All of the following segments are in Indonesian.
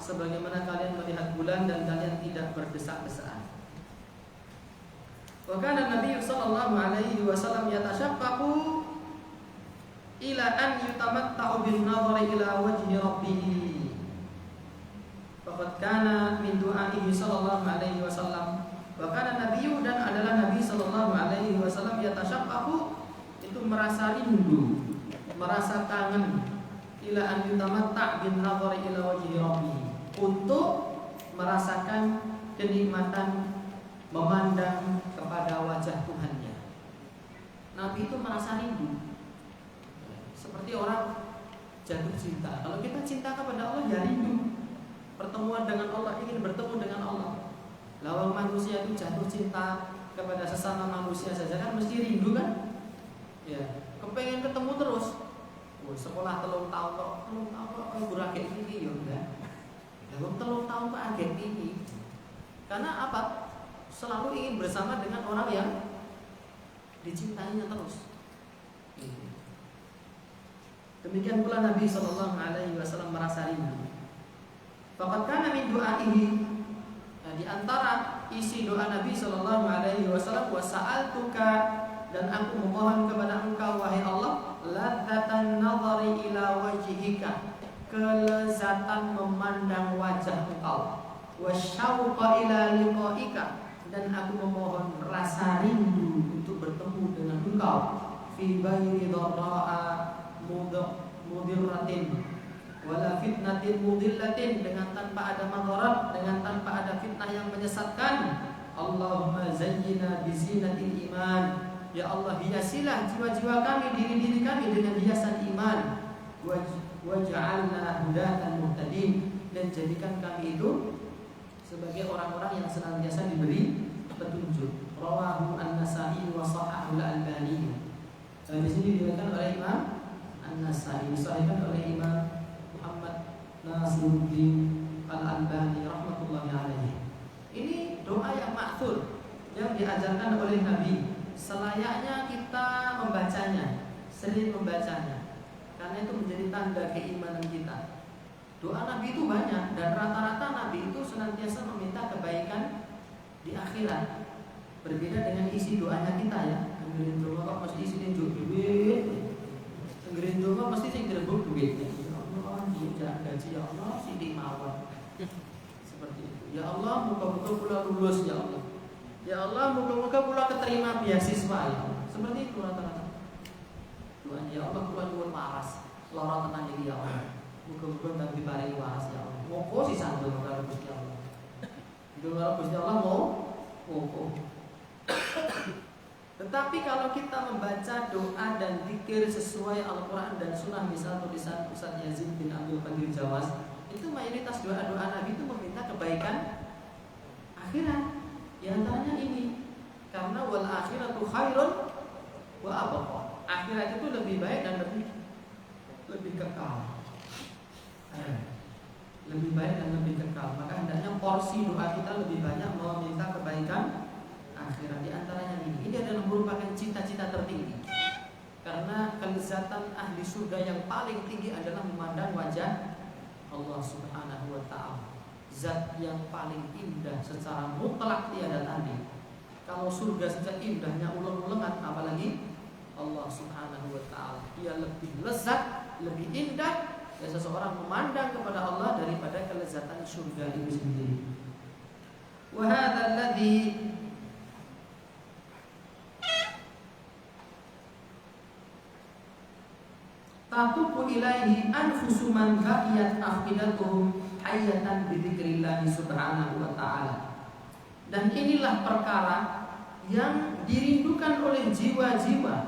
sebagaimana kalian melihat bulan dan kalian tidak berdesak-desakan. Wa kana Nabi sallallahu alaihi wasallam yatashaqqaqu ila an yutamatta'u bin nadhari ila wajhi rabbih. Faqad kana min du'aihi sallallahu alaihi wasallam wa kana nabiyyu, dan adalah Nabi sallallahu alaihi wasallam yatashaqqaqu, itu merasa rindu, merasa kangen, ila an yutamatta' bin nadhari ila wajhi rabbih, untuk merasakan kenikmatan memandang kepada wajah Tuhannya. Nabi itu merasa rindu, seperti orang jatuh cinta. Kalau kita cinta kepada Allah ya rindu pertemuan dengan Allah, ingin bertemu dengan Allah. Lawang manusia itu jatuh cinta kepada sesama manusia saja kan mesti rindu kan? Ya, kepengen ketemu terus. Sekolah telung tahun kok burake ini ya enggak. Dalam telung tahun kok agak ini. Karena apa? Selalu ingin bersama dengan orang yang dicintainya terus. Demikian pula Nabi sallallahu alaihi wasallam merasa rindu. Faqad kana min du'aihi, di antara isi doa Nabi sallallahu alaihi wasallam, wa sa'altuka, dan aku memohon kepada engkau wahai Allah, ladzatan nazari ila wajhika, kelezatan memandang wajah engkau, wasyauqa ila liqaika, dan aku memohon rasa rindu untuk bertemu dengan engkau, fi ghairi dharra'a mudirratin wala fitnatin mudillatin, dengan tanpa ada madarat, dengan tanpa ada fitnah yang menyesatkan. Allahumma zayyina bi zinatil iman, ya Allah hiasilah jiwa-jiwa kami, diri-diri kami dengan hiasan iman. Waj'alna hudatan muhtadin, dan jadikan kami itu sebagai orang-orang yang senantiasa diberi petunjuk. Rawahu An-Nasa'i wa Shahhahu Al-Albani. Di sini diriwayatkan oleh Imam An-Nasa'i, disahihkan oleh Imam Muhammad Nasiruddin Al-Albani rahmatullahi alaihi. Ini doa yang ma'thur yang diajarkan oleh Nabi. Selayaknya kita membacanya, sering membacanya, karena itu menjadi tanda keimanan kita. Doa Nabi itu banyak, dan rata-rata Nabi itu senantiasa meminta kebaikan di akhirat. Berbeda dengan isi doanya kita ya. Nggerin doa kok mesti isine duit. Nggerin doa mesti sing direbut duit. Ya Allah, jangan gaji ya Allah, sithik mawon. Seperti itu. Ya Allah, muga-muga kula lulus ya Allah. Ya Allah, muga-muga kula keterima beasiswa ya Allah. Seperti itu rata-rata. Doa ya Allah, kula nyuwun waras. Lara tenan iki ya Allah. Muga-muga tak diparingi waras ya Allah. Moko sih sandel karo Gusti Allah. Itu karo Gusti Allah moko. Tetapi kalau kita membaca doa dan zikir sesuai Al-Quran dan Sunnah, misal tulisan Ustaz Yazid bin Abdul Qadir Jawas, itu mayoritas doa-doa Nabi itu meminta kebaikan akhirat. Di antaranya ini, karena wal akhiratu khairun wa abqa. Akhirat itu lebih baik dan lebih kekal. Lebih baik dan lebih kekal. Maka hendaknya porsi doa kita lebih banyak meminta kebaikan akhirat. Di antaranya ini adalah merupakan cita-cita tertinggi. Karena kelezatan ahli surga yang paling tinggi adalah memandang wajah Allah Subhanahu wa ta'ala. Zat yang paling indah secara mutlak tiada tanding. Kalau surga saja indahnya uleng-ulengan, apalagi Allah Subhanahu wa ta'ala. Ia lebih lezat, lebih indah, dan seseorang memandang kepada Allah daripada kelezatan surga itu sendiri. Wa hadzal ladzi tatubu ilaihi anfusu man baqiyat afidatuhum hayatan bi dzikrillah subhanahu wa ta'ala. Dan inilah perkara yang dirindukan oleh jiwa-jiwa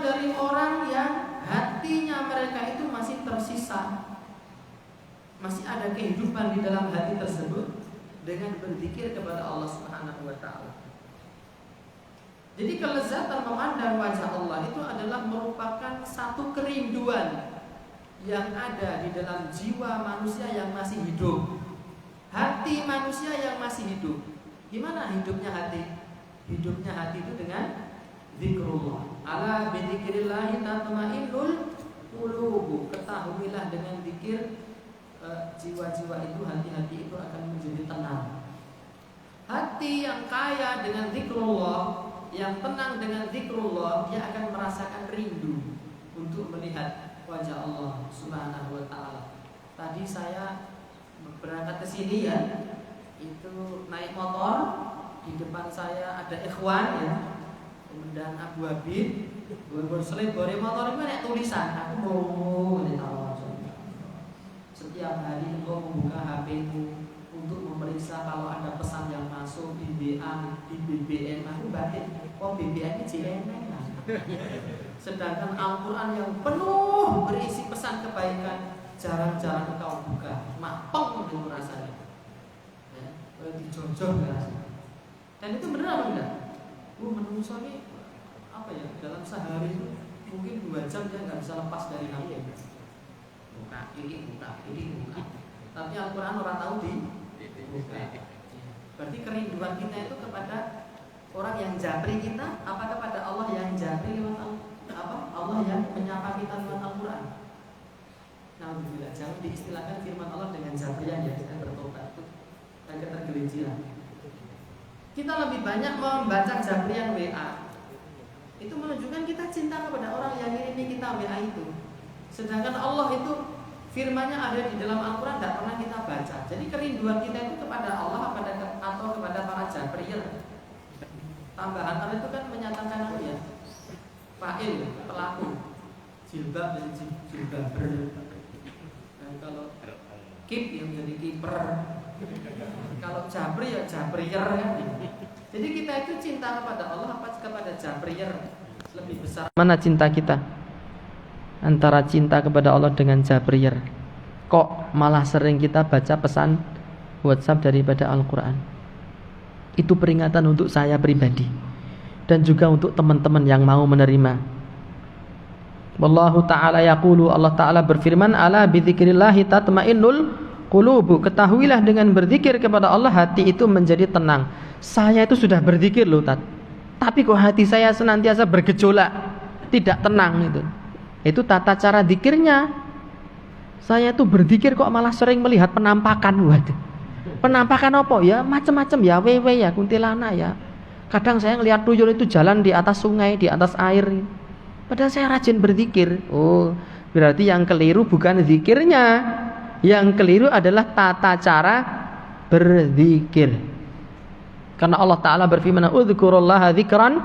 dari orang yang hatinya mereka itu masih tersisa, masih ada kehidupan di dalam hati tersebut, dengan berzikir kepada Allah Subhanahu wa ta'ala. Jadi kelezatan memandang wajah Allah itu adalah merupakan satu kerinduan yang ada di dalam jiwa manusia yang masih hidup, hati manusia yang masih hidup. Gimana hidupnya hati? Hidupnya hati itu dengan zikrullah. Ala bi dzikrillah tatma'innul qulub. Ketahuilah dengan zikir jiwa-jiwa itu, hati-hati itu akan menjadi tenang. Hati yang kaya dengan zikrullah, yang tenang dengan zikrullah, dia akan merasakan rindu untuk melihat wajah Allah Subhanahu wa taala. Tadi saya berangkat ke sini ya, itu naik motor, di depan saya ada ikhwan ya, kemudian Abu Habib, berselip bore motor itu naik tulisan, aku mau setiap hari engkau membuka HP-mu untuk memeriksa kalau ada pesan yang masuk di WA, di BBM. Aku batin, kok BBM ini jelek lah. Sedangkan Al-Quran yang penuh berisi pesan kebaikan jarang-jarang engkau buka, mapong itu rasanya. Ya, dijojok rasanya. Dan itu benar apa enggak? Menungso ini apa ya? Dalam sehari itu mungkin 2 jam dia nggak bisa lepas dari HP. Buka. Tapi Al-Quran orang tahu di buka. Berarti kerinduan kita itu kepada orang yang japri kita, apa kepada Allah yang japri lewat Allah yang menyapa kita lewat Al-Quran. Alhamdulillah, jangan diistilahkan firman Allah dengan japrian ya, saya bertobat itu dan ketergelinciran. Kita lebih banyak membaca japrian WA. Itu menunjukkan kita cinta kepada orang yang ngirimi kita WA itu. Sedangkan Allah itu firman-Nya ada di dalam Al-Quran tidak pernah kita baca. Jadi kerinduan kita itu kepada Allah atau kepada para jabrier. Tambahan Allah itu kan menyatakan apa ya? Fa'il, pelaku, jilbab dan jilbaber. Dan kalau kip yang jadi kiper. Kalau jabri ya jabrier kan. Jadi kita itu cinta kepada Allah apa kepada jabrier? Lebih besar mana cinta kita? Antara cinta kepada Allah dengan jabrier. Kok malah sering kita baca pesan WhatsApp daripada Al-Quran? Itu peringatan untuk saya pribadi dan juga untuk teman-teman yang mau menerima. Wallahu ta'ala yaqulu, Allah ta'ala berfirman, ala bidzikrillahi tatmainnul qulubu. Ketahuilah dengan berzikir kepada Allah hati itu menjadi tenang. Saya itu sudah berzikir loh tapi kok hati saya senantiasa bergejolak, tidak tenang itu. Itu tata cara zikirnya. Saya tuh berzikir kok malah sering melihat penampakan. Waduh. Penampakan apa ya? Macam-macam ya, wewe ya, kuntilanak ya. Kadang saya ngelihat tuyul itu jalan di atas sungai, di atas air. Padahal saya rajin berzikir. Oh, berarti yang keliru bukan zikirnya. Yang keliru adalah tata cara berzikir. Karena Allah Ta'ala berfirman, "Udzkurullaha dzikran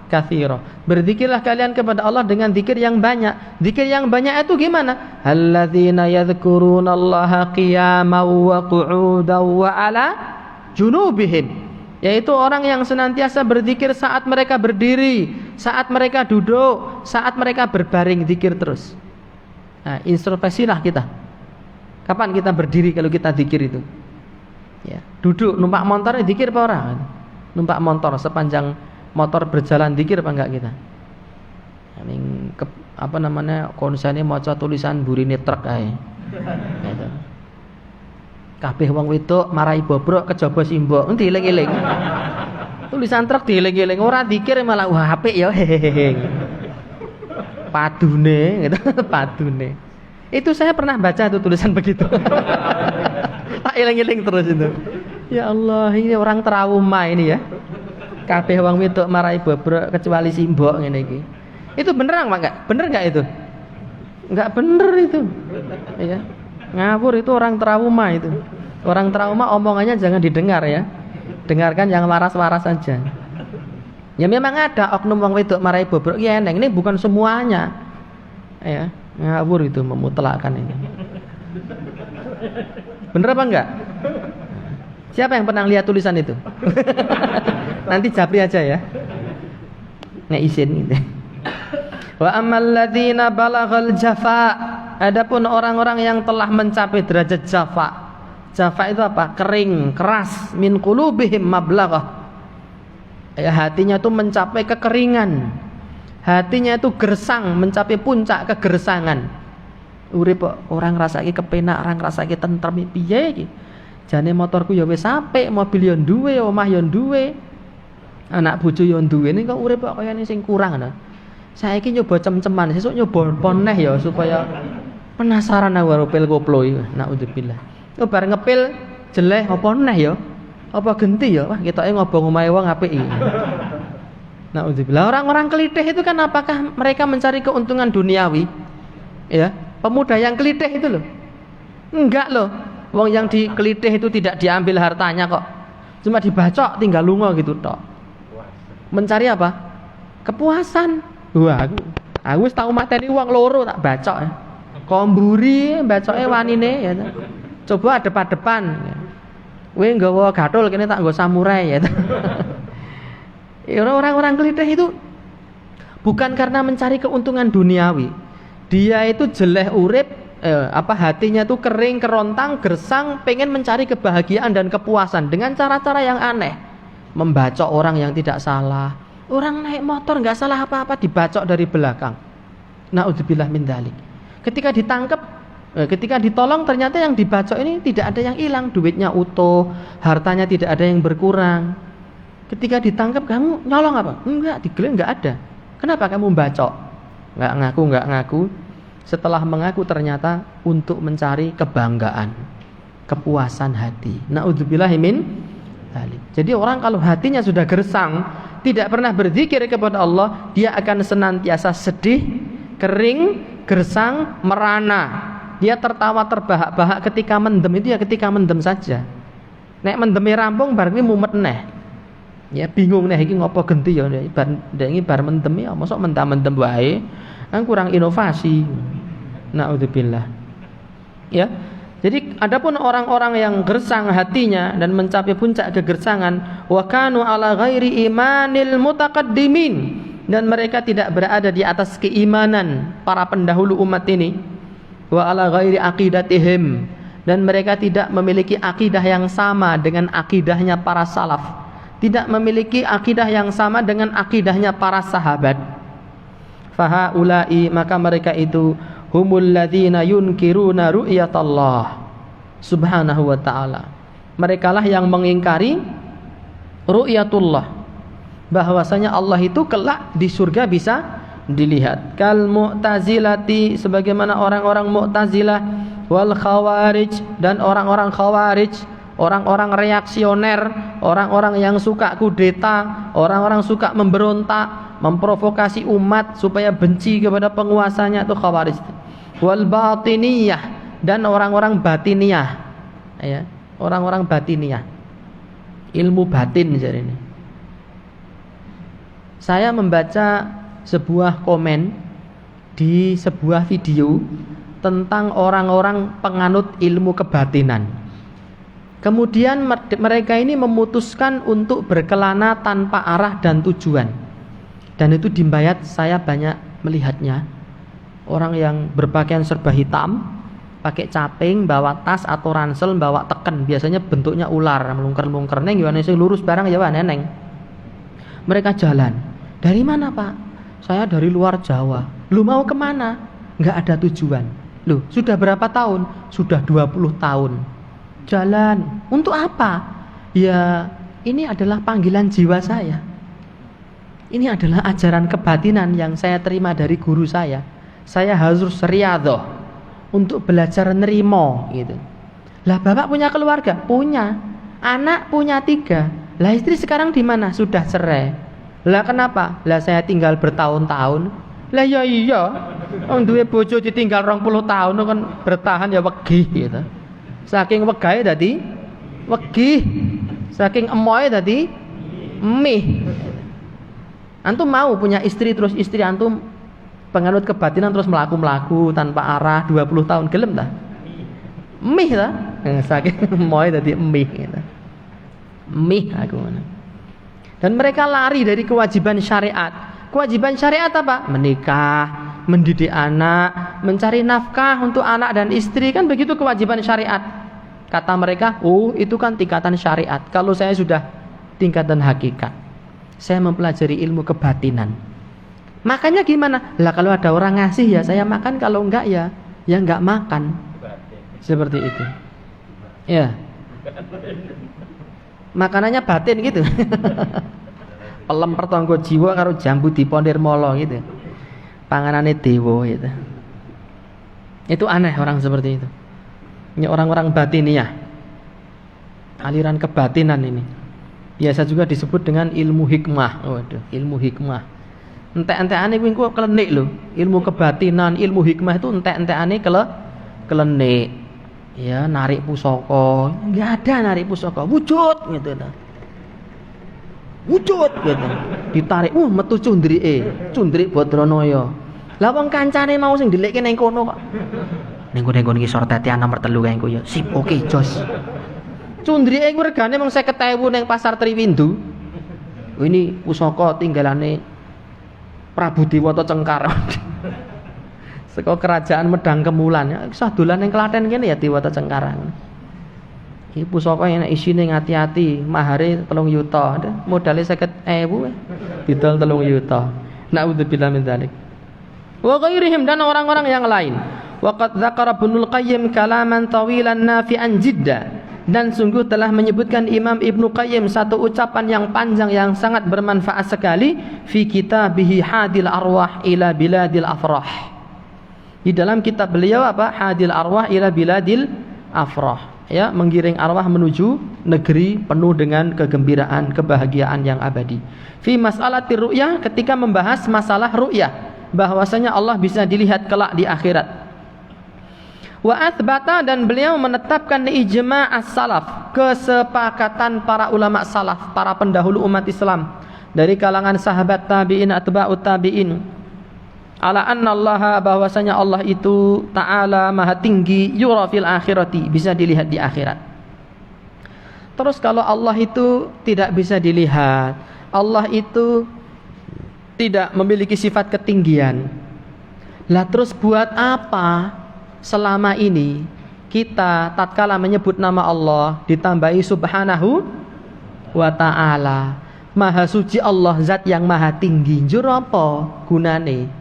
katsira." Berzikirlah kalian kepada Allah dengan zikir yang banyak. Zikir yang banyak itu gimana? Alladzina yadhkurunallaha qiyaman wa qu'udan wa 'ala junubihim. Yaitu orang yang senantiasa berzikir saat mereka berdiri, saat mereka duduk, saat mereka berbaring, zikir terus. Nah, introspeksilah kita. Kapan kita berdiri kalau kita zikir itu? Ya, duduk numpak motor zikir apa orang? Numpak motor sepanjang motor berjalan zikir apa enggak kita? Konsene maca tulisan burine truk ae. Gitu. Kabeh wong wedok marai bobrok kejaba simbok dieling-eling. Tulisan truk dieling-eling, ora zikir malah wah apik ya. Padune gitu, padune. Itu saya pernah baca tuh tulisan begitu. Tak eling-eling terus itu. Ya Allah, ini orang trauma ini ya. Kabeh wong wedok marai bobrok kecuali simbok ngene iki. Itu beneran Pak enggak? Bener enggak itu? Enggak bener itu. Ya. Ngawur itu orang trauma itu. Orang trauma omongannya jangan didengar ya. Dengarkan yang waras-waras saja. Ya memang ada oknum wong wedok marai bobrok ya eneng, ini bukan semuanya. Ya, ngawur itu memutlakkan ini. Bener apa enggak? Siapa yang pernah lihat tulisan itu? Nanti japri aja ya. Nek izin gitu. Wa ammal ladzina balaghal jafa. Adapun orang-orang yang telah mencapai derajat jafa. Jafa itu apa? Kering, keras, min qulubihim mablaghah. Ya, hatinya itu mencapai kekeringan. Hatinya itu gersang, mencapai puncak kegersangan. Urip orang rasake kepenak, orang rasake tentrem piye iki? Jane motorku ya wis apik, mobil yo duwe, omah yo duwe. Anak bojo yo duwe, ning kok urip kok kayane sing kurang ana. Saiki nyoba cem-ceman, sesuk nyoba poneh ya supaya Penasaran aku karo pil koplo iki. Naudzubillah. Oh bar ngepil jeleh apa neh ya? Apa genti ya? Wah ketoke ngobong omahe wong apik iki. Naudzubillah. Orang-orang kelitih itu kan apakah mereka mencari keuntungan duniawi? Ya, pemuda yang kelitih itu loh. Enggak loh. Wong yang dikelitih itu tidak diambil hartanya kok. Cuma dibacok tinggal lunga gitu tok. Mencari apa? Kepuasan. Wah, aku wis tau mateni wong loro tak bacok ya. Komburi bacoke wanine ya. Coba adep-adepan. Kowe nggawa gathul kene tak nggo samurai ya. Orang-orang kelitih itu bukan karena mencari keuntungan duniawi. Dia itu jeleh urip, hatinya tuh kering, kerontang, gersang, pengen mencari kebahagiaan dan kepuasan dengan cara-cara yang aneh. Membacok orang yang tidak salah. Orang naik motor nggak salah apa-apa dibacok dari belakang. Naudzubillah min dzalik. Ketika ditangkap, ketika ditolong ternyata yang dibacok ini tidak ada yang hilang, duitnya utuh, hartanya tidak ada yang berkurang. Ketika ditangkap, kamu nyolong apa? Enggak, digeledah enggak ada. Kenapa kamu bacok? Enggak ngaku. Setelah mengaku ternyata untuk mencari kebanggaan, kepuasan hati. Naudzubillahi min dzalik. Jadi orang kalau hatinya sudah gersang, tidak pernah berzikir kepada Allah, dia akan senantiasa sedih, kering, gersang, merana. Dia tertawa terbahak-bahak ketika mendem itu ya ketika mendem saja. Nek mendeme rampung bar kuwi mumet neh. Ya bingung nih iki ngopo genti ya bar mendem ya mosok mendem wae kan kurang inovasi. Naudzubillah. Ya. Jadi adapun orang-orang yang gersang hatinya dan mencapai puncak kegersangan wa kanu ala ghairi imanil mutaqaddimin dan mereka tidak berada di atas keimanan para pendahulu umat ini wa ala ghairi aqidatihim dan mereka tidak memiliki akidah yang sama dengan akidahnya para salaf, tidak memiliki akidah yang sama dengan akidahnya para sahabat. Fahaulai maka mereka itu humul ladzina yunkiruna ru'yatallah subhanahu wa ta'ala. Merekalah yang mengingkari ru'yatullah, bahwasanya Allah itu kelak di surga bisa dilihat. Kal mu'tazilati sebagaimana orang-orang mu'tazilah, wal khawarij dan orang-orang khawarij, orang-orang reaksioner, orang-orang yang suka kudeta, orang-orang suka memberontak, memprovokasi umat supaya benci kepada penguasanya, itu khawarij. Wal batiniyah dan orang-orang batiniyah, ya, orang-orang batiniyah, ilmu batin jadi ini. Saya membaca sebuah komen di sebuah video tentang orang-orang penganut ilmu kebatinan. Kemudian mereka ini memutuskan untuk berkelana tanpa arah dan tujuan. Dan itu di Mbayat saya banyak melihatnya. Orang yang berpakaian serba hitam, pakai caping, bawa tas atau ransel, bawa teken, biasanya bentuknya ular, melungker-lungker. Neng gimana sih lurus barang ya neneng. Mereka jalan. Dari mana Pak? Saya dari luar Jawa. Lu mau kemana? Nggak ada tujuan. Loh, sudah berapa tahun? Sudah 20 tahun. Jalan. Untuk apa? Ya, ini adalah panggilan jiwa saya. Ini adalah ajaran kebatinan yang saya terima dari guru saya. Saya harus riyadhah untuk belajar nerimo gitu. Lah Bapak punya keluarga? Punya. Anak punya 3. Lah istri sekarang di mana? Sudah cerai. Lah kenapa? Lah saya tinggal bertahun-tahun. Lah ya iya. Wong duwe bojo ditinggal 20 tahun kan bertahan ya wegih gitu. Saking wegahe dadi wegih. Saking emoe dadi emih. Antum mau punya istri terus istri antum penganut kebatinan terus melaku-melaku tanpa arah 20 tahun gelem dah? Emih lah. Saking emoe dadi emih gitu. Emih aku. Dan mereka lari dari kewajiban syariat. Kewajiban syariat apa? Menikah, mendidik anak, mencari nafkah untuk anak dan istri, kan begitu kewajiban syariat. Kata mereka, oh itu kan tingkatan syariat. Kalau saya sudah tingkatan hakikat, saya mempelajari ilmu kebatinan. Makanya gimana? Lah kalau ada orang ngasih ya saya makan, kalau enggak ya enggak makan. Seperti itu. Ya. Makanannya batin gitu. Pelem pertanggo jiwa karo jambu dipondir molo gitu. Panganane dewa gitu. Itu aneh orang seperti itu. Ini orang-orang batiniyah, aliran kebatinan ini. Biasa juga disebut dengan ilmu hikmah. Waduh, ilmu hikmah. Entek-entekane kuwi engko klenik lho. Ilmu kebatinan, ilmu hikmah itu entek-entekane klenik. Ya, narik pusaka. Enggak ada narik pusaka, wujud gitu nah. Wujud gitu. Ditarik, metu cundrik Badranaya. Lah wong kancane mau sing ndelikke ning kono kok. Ning nggon ngisor tetean nomor 3 kae engko ya. Sip, oke, jos. Cundrike ku regane mung 50.000 ning pasar Triwindu. Ini pusaka tinggalane Prabu Dewata Cengkar. Saka kerajaan Medang Kemulan. Ya usah dolan ning Klaten kene ya Dewata Cengkar. Iki pusaka enak isine ngati-ati, mahare 3 yuta, modale 50.000 didol 3 yuta. Naudzubillah min dzalik. Wa ghairihim dan orang-orang yang lain. Waqad dzakara Ibnul Qayyim kalaman tawilan nafi'an jidda, dan sungguh telah menyebutkan Imam Ibnu Qayyim satu ucapan yang panjang yang sangat bermanfaat sekali fi kitabihi Hadil Arwah ila Biladil Afrah. Di dalam kitab beliau apa? Hadil Arwah ila Biladil Afrah. Ya, menggiring arwah menuju negeri penuh dengan kegembiraan, kebahagiaan yang abadi. Fi mas'alatir ru'yah, ketika membahas masalah ru'yah, bahwasanya Allah bisa dilihat kelak di akhirat. Wa athbata, dan beliau menetapkan ijma' as-salaf, kesepakatan para ulama salaf, para pendahulu umat Islam dari kalangan sahabat tabi'in, atba'ut tabi'in, ala anna Allah, bahwasanya Allah itu ta'ala maha tinggi, yura fil akhirati, bisa dilihat di akhirat. Terus kalau Allah itu tidak bisa dilihat, Allah itu tidak memiliki sifat ketinggian, lah terus buat apa selama ini kita tatkala menyebut nama Allah ditambahi subhanahu wa ta'ala, maha suci Allah, zat yang maha tinggi, njur apa gunane?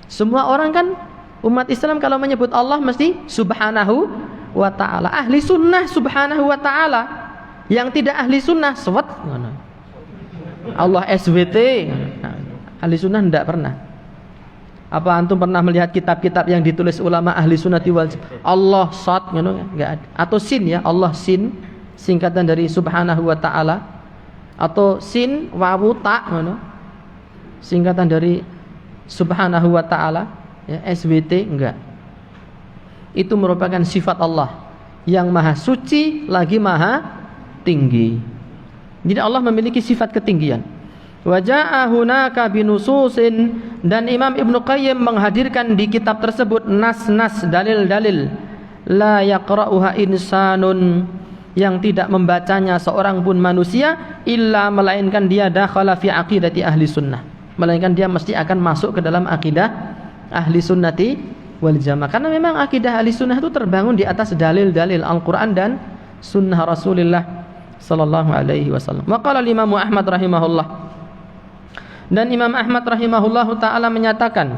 Semua orang kan umat Islam kalau menyebut Allah mesti subhanahu wa ta'ala. Ahli sunnah subhanahu wa ta'ala, yang tidak ahli sunnah swat Allah SWT. Nah, ahli sunnah tidak pernah. Apa antum pernah melihat kitab-kitab yang ditulis ulama ahli sunnati wal Allah sad enggak ada? Atau sin ya, Allah sin singkatan dari subhanahu wa ta'ala, atau sin wawu ta singkatan dari subhanahu wa ta'ala ya, SWT enggak. Itu merupakan sifat Allah yang maha suci lagi maha tinggi. Jadi Allah memiliki sifat ketinggian. Wa jaa hunaka binususin, dan Imam Ibnu Qayyim menghadirkan di kitab tersebut nas-nas, dalil-dalil la yaqra'uha insanun, yang tidak membacanya seorang pun manusia, illa melainkan dia dakhala fi aqidati ahli sunnah, melainkan dia mesti akan masuk ke dalam akidah ahli sunnati wal jamaah. Karena memang akidah ahli sunnah itu terbangun di atas dalil-dalil Al-Quran dan sunnah Rasulullah sallallahu alaihi wasallam. Wa qala Imam Ahmad rahimahullah, dan Imam Ahmad rahimahullahu ta'ala menyatakan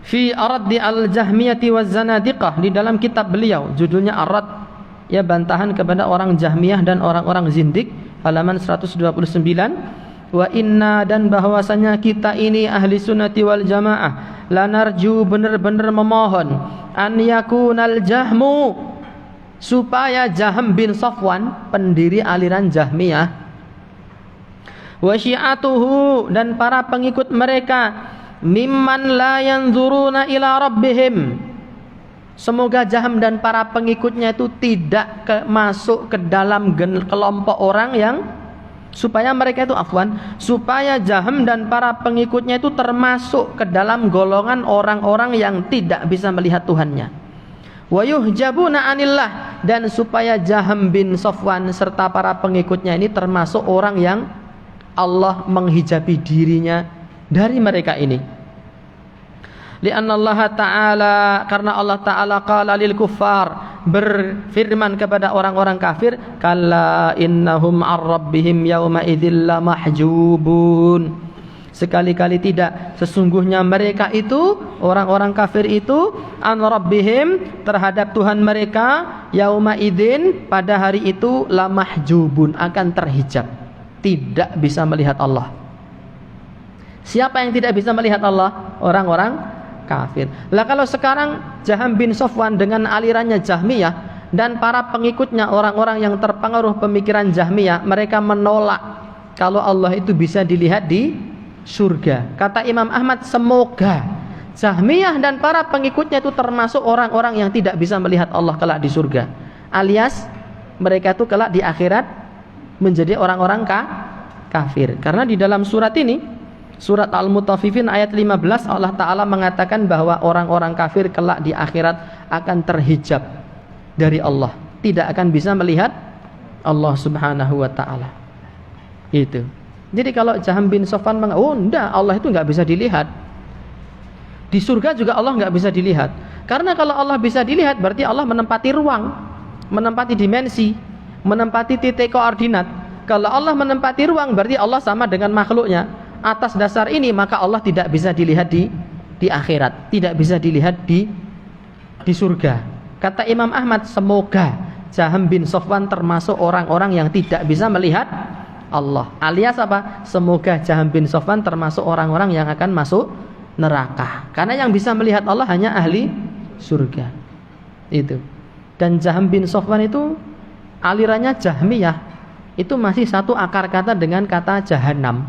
fi araddi al-jahmiyati waz zanadiqah, di dalam kitab beliau judulnya Arad, ya bantahan kepada orang Jahmiyah dan orang-orang zindik, halaman 129. Wa inna, dan bahwasanya kita ini ahli sunnati wal jamaah, lanarju, benar-benar memohon, an yakunal jahmu, supaya Jahm bin Safwan, pendiri aliran Jahmiyah, wa syi'atuhu, dan para pengikut mereka, mimman la yanzuruna ila rabbihim, semoga Jahm dan para pengikutnya itu tidak masuk ke dalam kelompok orang yang, supaya mereka itu supaya Jahm dan para pengikutnya itu termasuk ke dalam golongan orang-orang yang tidak bisa melihat Tuhannya. Wa yuhjabuna anillah, dan supaya Jahm bin Safwan serta para pengikutnya ini termasuk orang yang Allah menghijabi dirinya dari mereka ini. Lianna Allah Ta'ala, karena Allah Ta'ala qala lil kuffar, berfirman kepada orang-orang kafir, kalla innahum ar-rabbihim yawma idzil lamahjubun, sekali-kali tidak, sesungguhnya mereka itu, orang-orang kafir itu, an rabbihim, terhadap Tuhan mereka, yauma idzin, pada hari itu, lamahjubun, akan terhijab, tidak bisa melihat Allah. Siapa yang tidak bisa melihat Allah? Orang-orang kafir. Lah kalau sekarang Jaham bin Safwan dengan alirannya Jahmiyah dan para pengikutnya orang-orang yang terpengaruh pemikiran Jahmiyah, mereka menolak kalau Allah itu bisa dilihat di surga. Kata Imam Ahmad, semoga Jahmiyah dan para pengikutnya itu termasuk orang-orang yang tidak bisa melihat Allah kelak di surga, alias mereka itu kelak di akhirat menjadi orang-orang kafir. Karena di dalam surat ini, surat Al-Mutaffifin ayat 15, Allah Ta'ala mengatakan bahwa orang-orang kafir kelak di akhirat akan terhijab dari Allah, tidak akan bisa melihat Allah Subhanahu wa Ta'ala. Itu. Jadi kalau Jaham bin Safwan enggak, Allah itu enggak bisa dilihat. Di surga juga Allah enggak bisa dilihat. Karena kalau Allah bisa dilihat berarti Allah menempati ruang, menempati dimensi, menempati titik koordinat. Kalau Allah menempati ruang berarti Allah sama dengan makhluknya. Atas dasar ini maka Allah tidak bisa dilihat di akhirat, tidak bisa dilihat di surga. Kata Imam Ahmad, semoga Jaham bin Safwan termasuk orang-orang yang tidak bisa melihat Allah. Alias apa? Semoga Jaham bin Safwan termasuk orang-orang yang akan masuk neraka. Karena yang bisa melihat Allah hanya ahli surga. Itu. Dan Jaham bin Safwan itu alirannya Jahmiyah. Itu masih satu akar kata dengan kata jahanam.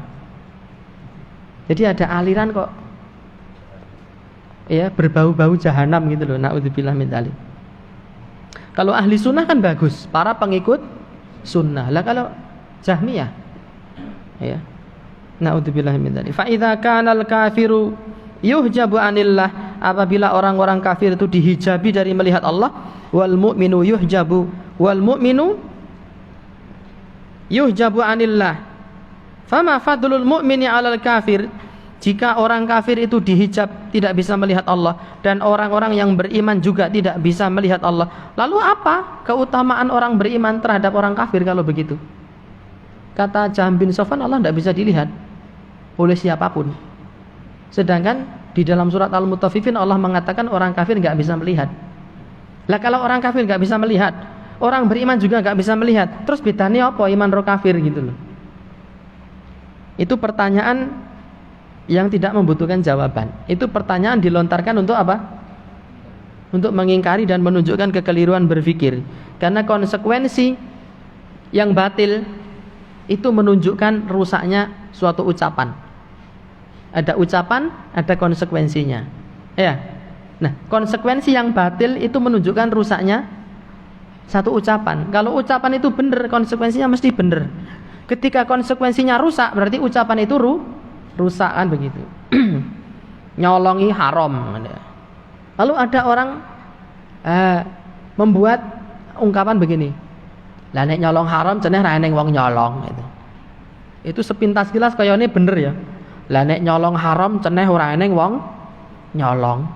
Jadi ada aliran kok ya berbau-bau jahanam gitu loh. Naudzubillah min dzalik. Kalau ahli sunnah kan bagus, para pengikut sunnah. Lah kalau Jahmiyah ya. Naudzubillah min dzalik. Fa idza kana al-kafiru yuhjabu anillah, apabila orang-orang kafir itu dihijabi dari melihat Allah, wal mu'minu yuhjabu anillah, fama fadlul mu'mini 'alal kafir. Jika orang kafir itu dihijab, tidak bisa melihat Allah, dan orang-orang yang beriman juga tidak bisa melihat Allah, lalu apa keutamaan orang beriman terhadap orang kafir kalau begitu? Kata Jaham bin Safwan, Allah tidak bisa dilihat oleh siapapun. Sedangkan di dalam surat Al-Mutaffifin Allah mengatakan orang kafir nggak bisa melihat. Lah kalau orang kafir nggak bisa melihat, orang beriman juga nggak bisa melihat, terus bedanya apa iman roh kafir gitu loh. Itu pertanyaan yang tidak membutuhkan jawaban. Itu pertanyaan dilontarkan untuk apa? Untuk mengingkari dan menunjukkan kekeliruan berpikir. Karena konsekuensi yang batil itu menunjukkan rusaknya suatu ucapan. Ada ucapan, ada konsekuensinya. Ya. Nah, konsekuensi yang batil itu menunjukkan rusaknya satu ucapan. Kalau ucapan itu benar, konsekuensinya mesti benar. Ketika konsekuensinya rusak, berarti ucapan itu rusak kan begitu. Nyolongi haram. Lalu ada orang membuat ungkapan begini. Lah nek nyolong haram ceneh ra eneng wong nyolong gitu. Itu sepintas kilas kayane bener ya. Lah nek nyolong haram ceneh ora eneng wong nyolong.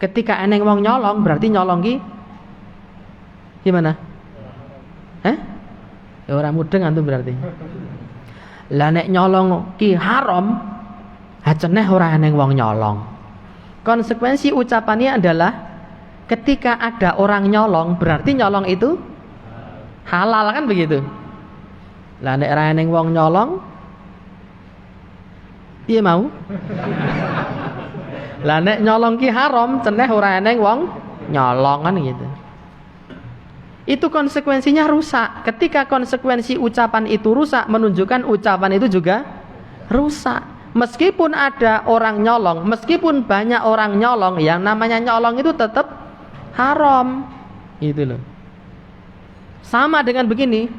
Ketika eneng wong nyolong berarti nyolong ki gimana? Ya ora mudeng antum berarti. Lah nek nyolong ki haram, ha ceneh ora eneng wong nyolong. Konsekuensi ucapannya adalah ketika ada orang nyolong berarti nyolong itu halal kan begitu. Lah nek ora eneng wong nyolong piye mau? Lah nek nyolong ki haram, ceneh ora eneng wong nyolong kan gitu. Itu konsekuensinya rusak. Ketika konsekuensi ucapan itu rusak, menunjukkan ucapan itu juga rusak. Meskipun ada orang nyolong, meskipun banyak orang nyolong, yang namanya nyolong itu tetap haram. Gitu loh. Sama dengan begini.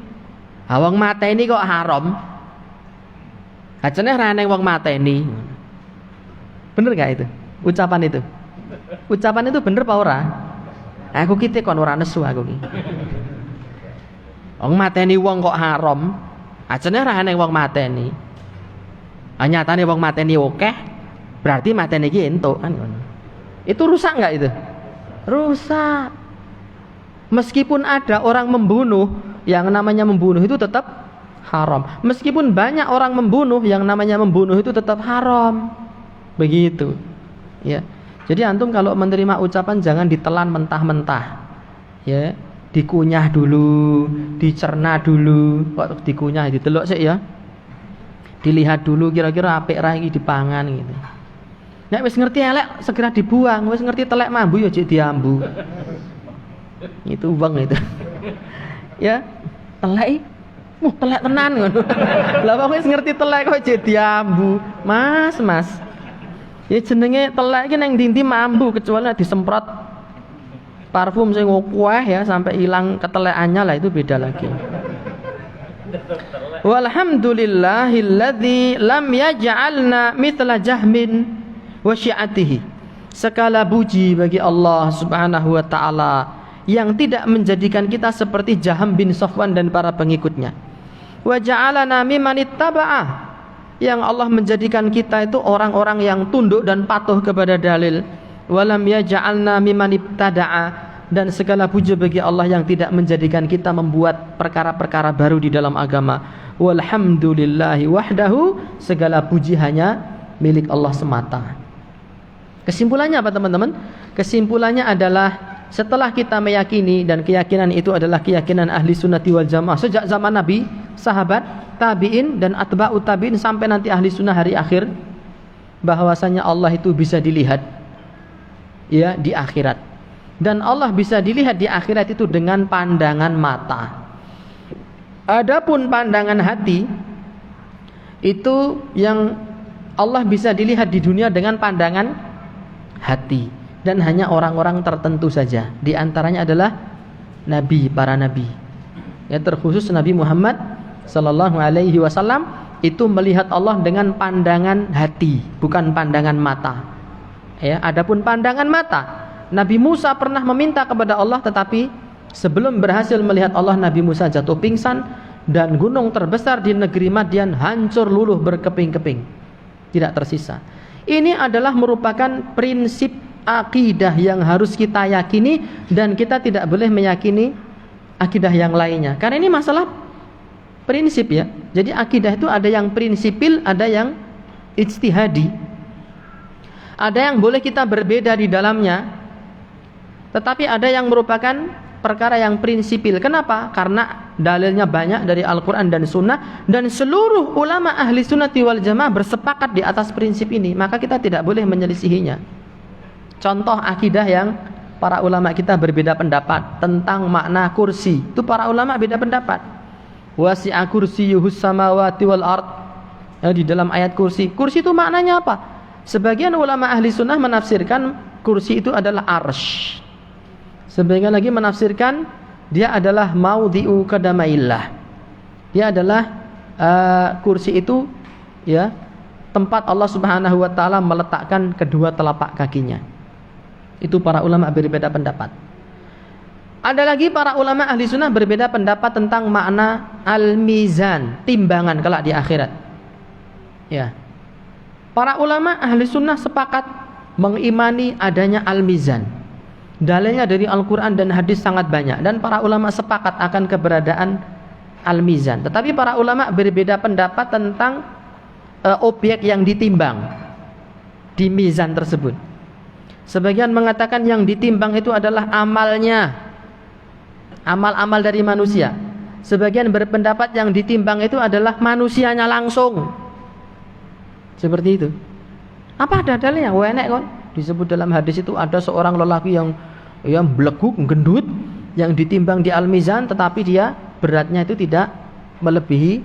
Wong mateni kok haram? Ceneh ra eneng wong mateni. Bener gak itu? Ucapan itu. Ucapan itu bener apa ora? Aku ki kon ora nesu aku ki. Wong mateni wong kok haram? Ceneh ra eneng wong mateni. Nyatane wong mateni akeh, berarti mateni iki entuk kan ngono. Itu rusak enggak itu? Rusak. Meskipun ada orang membunuh, yang namanya membunuh itu tetap haram. Meskipun banyak orang membunuh, yang namanya membunuh itu tetap haram. Begitu. Ya. Jadi antum kalau menerima ucapan jangan ditelan mentah-mentah. Ya, dikunyah dulu, dicerna dulu. Kok dikunyah diteluk sik ya. Dilihat dulu kira-kira apik ra iki dipangan gitu. Nek wis ngerti elek segera dibuang, wis ngerti telek mambu ya jek diambu. Itu uang itu. Ya, telek telek tenan ngono. Lah wong wis ngerti telek kok jek diambu. Mas. Ya jenenge telek iki nang ndi-ndi mambu kecuali disemprot parfum sing kuah ya sampai hilang ketelekannya lah itu beda lagi. Walhamdulillahilladzi lam yaj'alna mithla jahmin wa syi'atihi. Segala puji bagi Allah Subhanahu wa taala yang tidak menjadikan kita seperti Jaham bin Safwan dan para pengikutnya. Wa ja'alana mimman ittaba'ah, yang Allah menjadikan kita itu orang-orang yang tunduk dan patuh kepada dalil. Walam yaj'alna mimman ibtada'a, dan segala puji bagi Allah yang tidak menjadikan kita membuat perkara-perkara baru di dalam agama. Walhamdulillahi wahdahu, segala puji hanya milik Allah semata. Kesimpulannya apa teman-teman? Kesimpulannya adalah setelah kita meyakini, dan keyakinan itu adalah keyakinan ahli sunnati wal jamaah sejak zaman Nabi, sahabat, tabi'in dan atba'ut tabi'in sampai nanti ahli sunnah hari akhir, bahwasanya Allah itu bisa dilihat ya di akhirat, dan Allah bisa dilihat di akhirat itu dengan pandangan mata. Adapun pandangan hati itu yang Allah bisa dilihat di dunia dengan pandangan hati, dan hanya orang-orang tertentu saja. Di antaranya adalah nabi, para nabi. Ya, terkhusus Nabi Muhammad sallallahu alaihi wasallam itu melihat Allah dengan pandangan hati, bukan pandangan mata. Ya, adapun pandangan mata, Nabi Musa pernah meminta kepada Allah, tetapi sebelum berhasil melihat Allah, Nabi Musa jatuh pingsan dan gunung terbesar di negeri Madian hancur luluh berkeping-keping, tidak tersisa. Ini adalah merupakan prinsip akidah yang harus kita yakini, dan kita tidak boleh meyakini akidah yang lainnya, karena ini masalah prinsip ya. Jadi akidah itu ada yang prinsipil, ada yang ijtihadi. Ada yang boleh kita berbeda di dalamnya, tetapi ada yang merupakan perkara yang prinsipil. Kenapa? Karena dalilnya banyak dari Al-Quran dan Sunnah, dan seluruh ulama ahli sunnati wal jamaah bersepakat di atas prinsip ini, maka kita tidak boleh menyelisihinya. Contoh akidah yang para ulama kita berbeda pendapat tentang makna kursi, itu para ulama beda pendapat. Wasi'a kursiyyuhus samawati wal ard, ya, di dalam ayat kursi itu maknanya apa? Sebagian ulama ahli sunnah menafsirkan kursi itu adalah arsy, sebagian lagi menafsirkan dia adalah maudhi'u qadamaillah, dia adalah kursi itu ya tempat Allah Subhanahu wa taala meletakkan kedua telapak kakinya. Itu para ulama berbeda pendapat. Ada lagi para ulama ahli sunnah berbeda pendapat tentang makna al-mizan, timbangan kelak di akhirat. Ya. Para ulama ahli sunnah sepakat mengimani adanya al-mizan. Dalilnya dari Al-Quran dan hadis sangat banyak, dan para ulama sepakat akan keberadaan al-mizan. Tetapi para ulama berbeda pendapat tentang objek yang ditimbang di mizan tersebut. Sebagian mengatakan yang ditimbang itu adalah amalnya, amal-amal dari manusia. Sebagian berpendapat yang ditimbang itu adalah manusianya langsung. Seperti itu. Apa ada dalilnya? Enek kon. Disebut dalam hadis itu ada seorang lelaki yang beleguk, gendut, yang ditimbang di al-mizan, tetapi dia beratnya itu tidak melebihi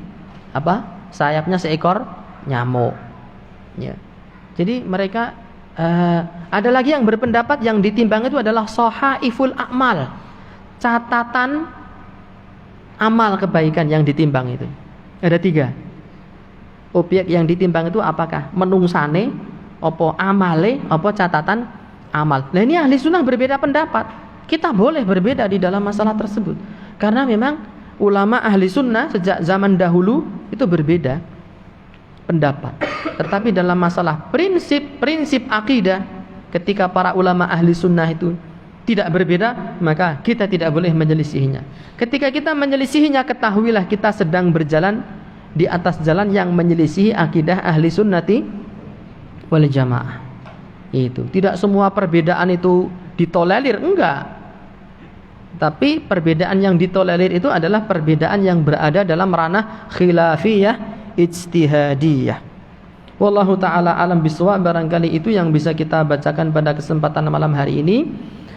sayapnya seekor nyamuk. Ya. Jadi mereka ada lagi yang berpendapat yang ditimbang itu adalah sahaiful a'mal, catatan amal kebaikan yang ditimbang itu. Ada 3. Objek yang ditimbang itu apakah menungsane, apa amale, apa catatan amal. Nah ini ahli sunnah berbeda pendapat. Kita boleh berbeda di dalam masalah tersebut, karena memang ulama ahli sunnah sejak zaman dahulu itu berbeda pendapat. Tetapi dalam masalah prinsip akidah, ketika para ulama ahli sunnah itu tidak berbeda, maka kita tidak boleh menyelisihinya. Ketika kita menyelisihinya, ketahuilah kita sedang berjalan di atas jalan yang menyelisihi akidah ahli sunnati wal jamaah. Itu tidak semua perbedaan itu ditolerir, enggak. Tapi perbedaan yang ditolerir itu adalah perbedaan yang berada dalam ranah khilafiyah ijtihadiyah. Wallahu taala alam bisawab. Barangkali itu yang bisa kita bacakan pada kesempatan malam hari ini.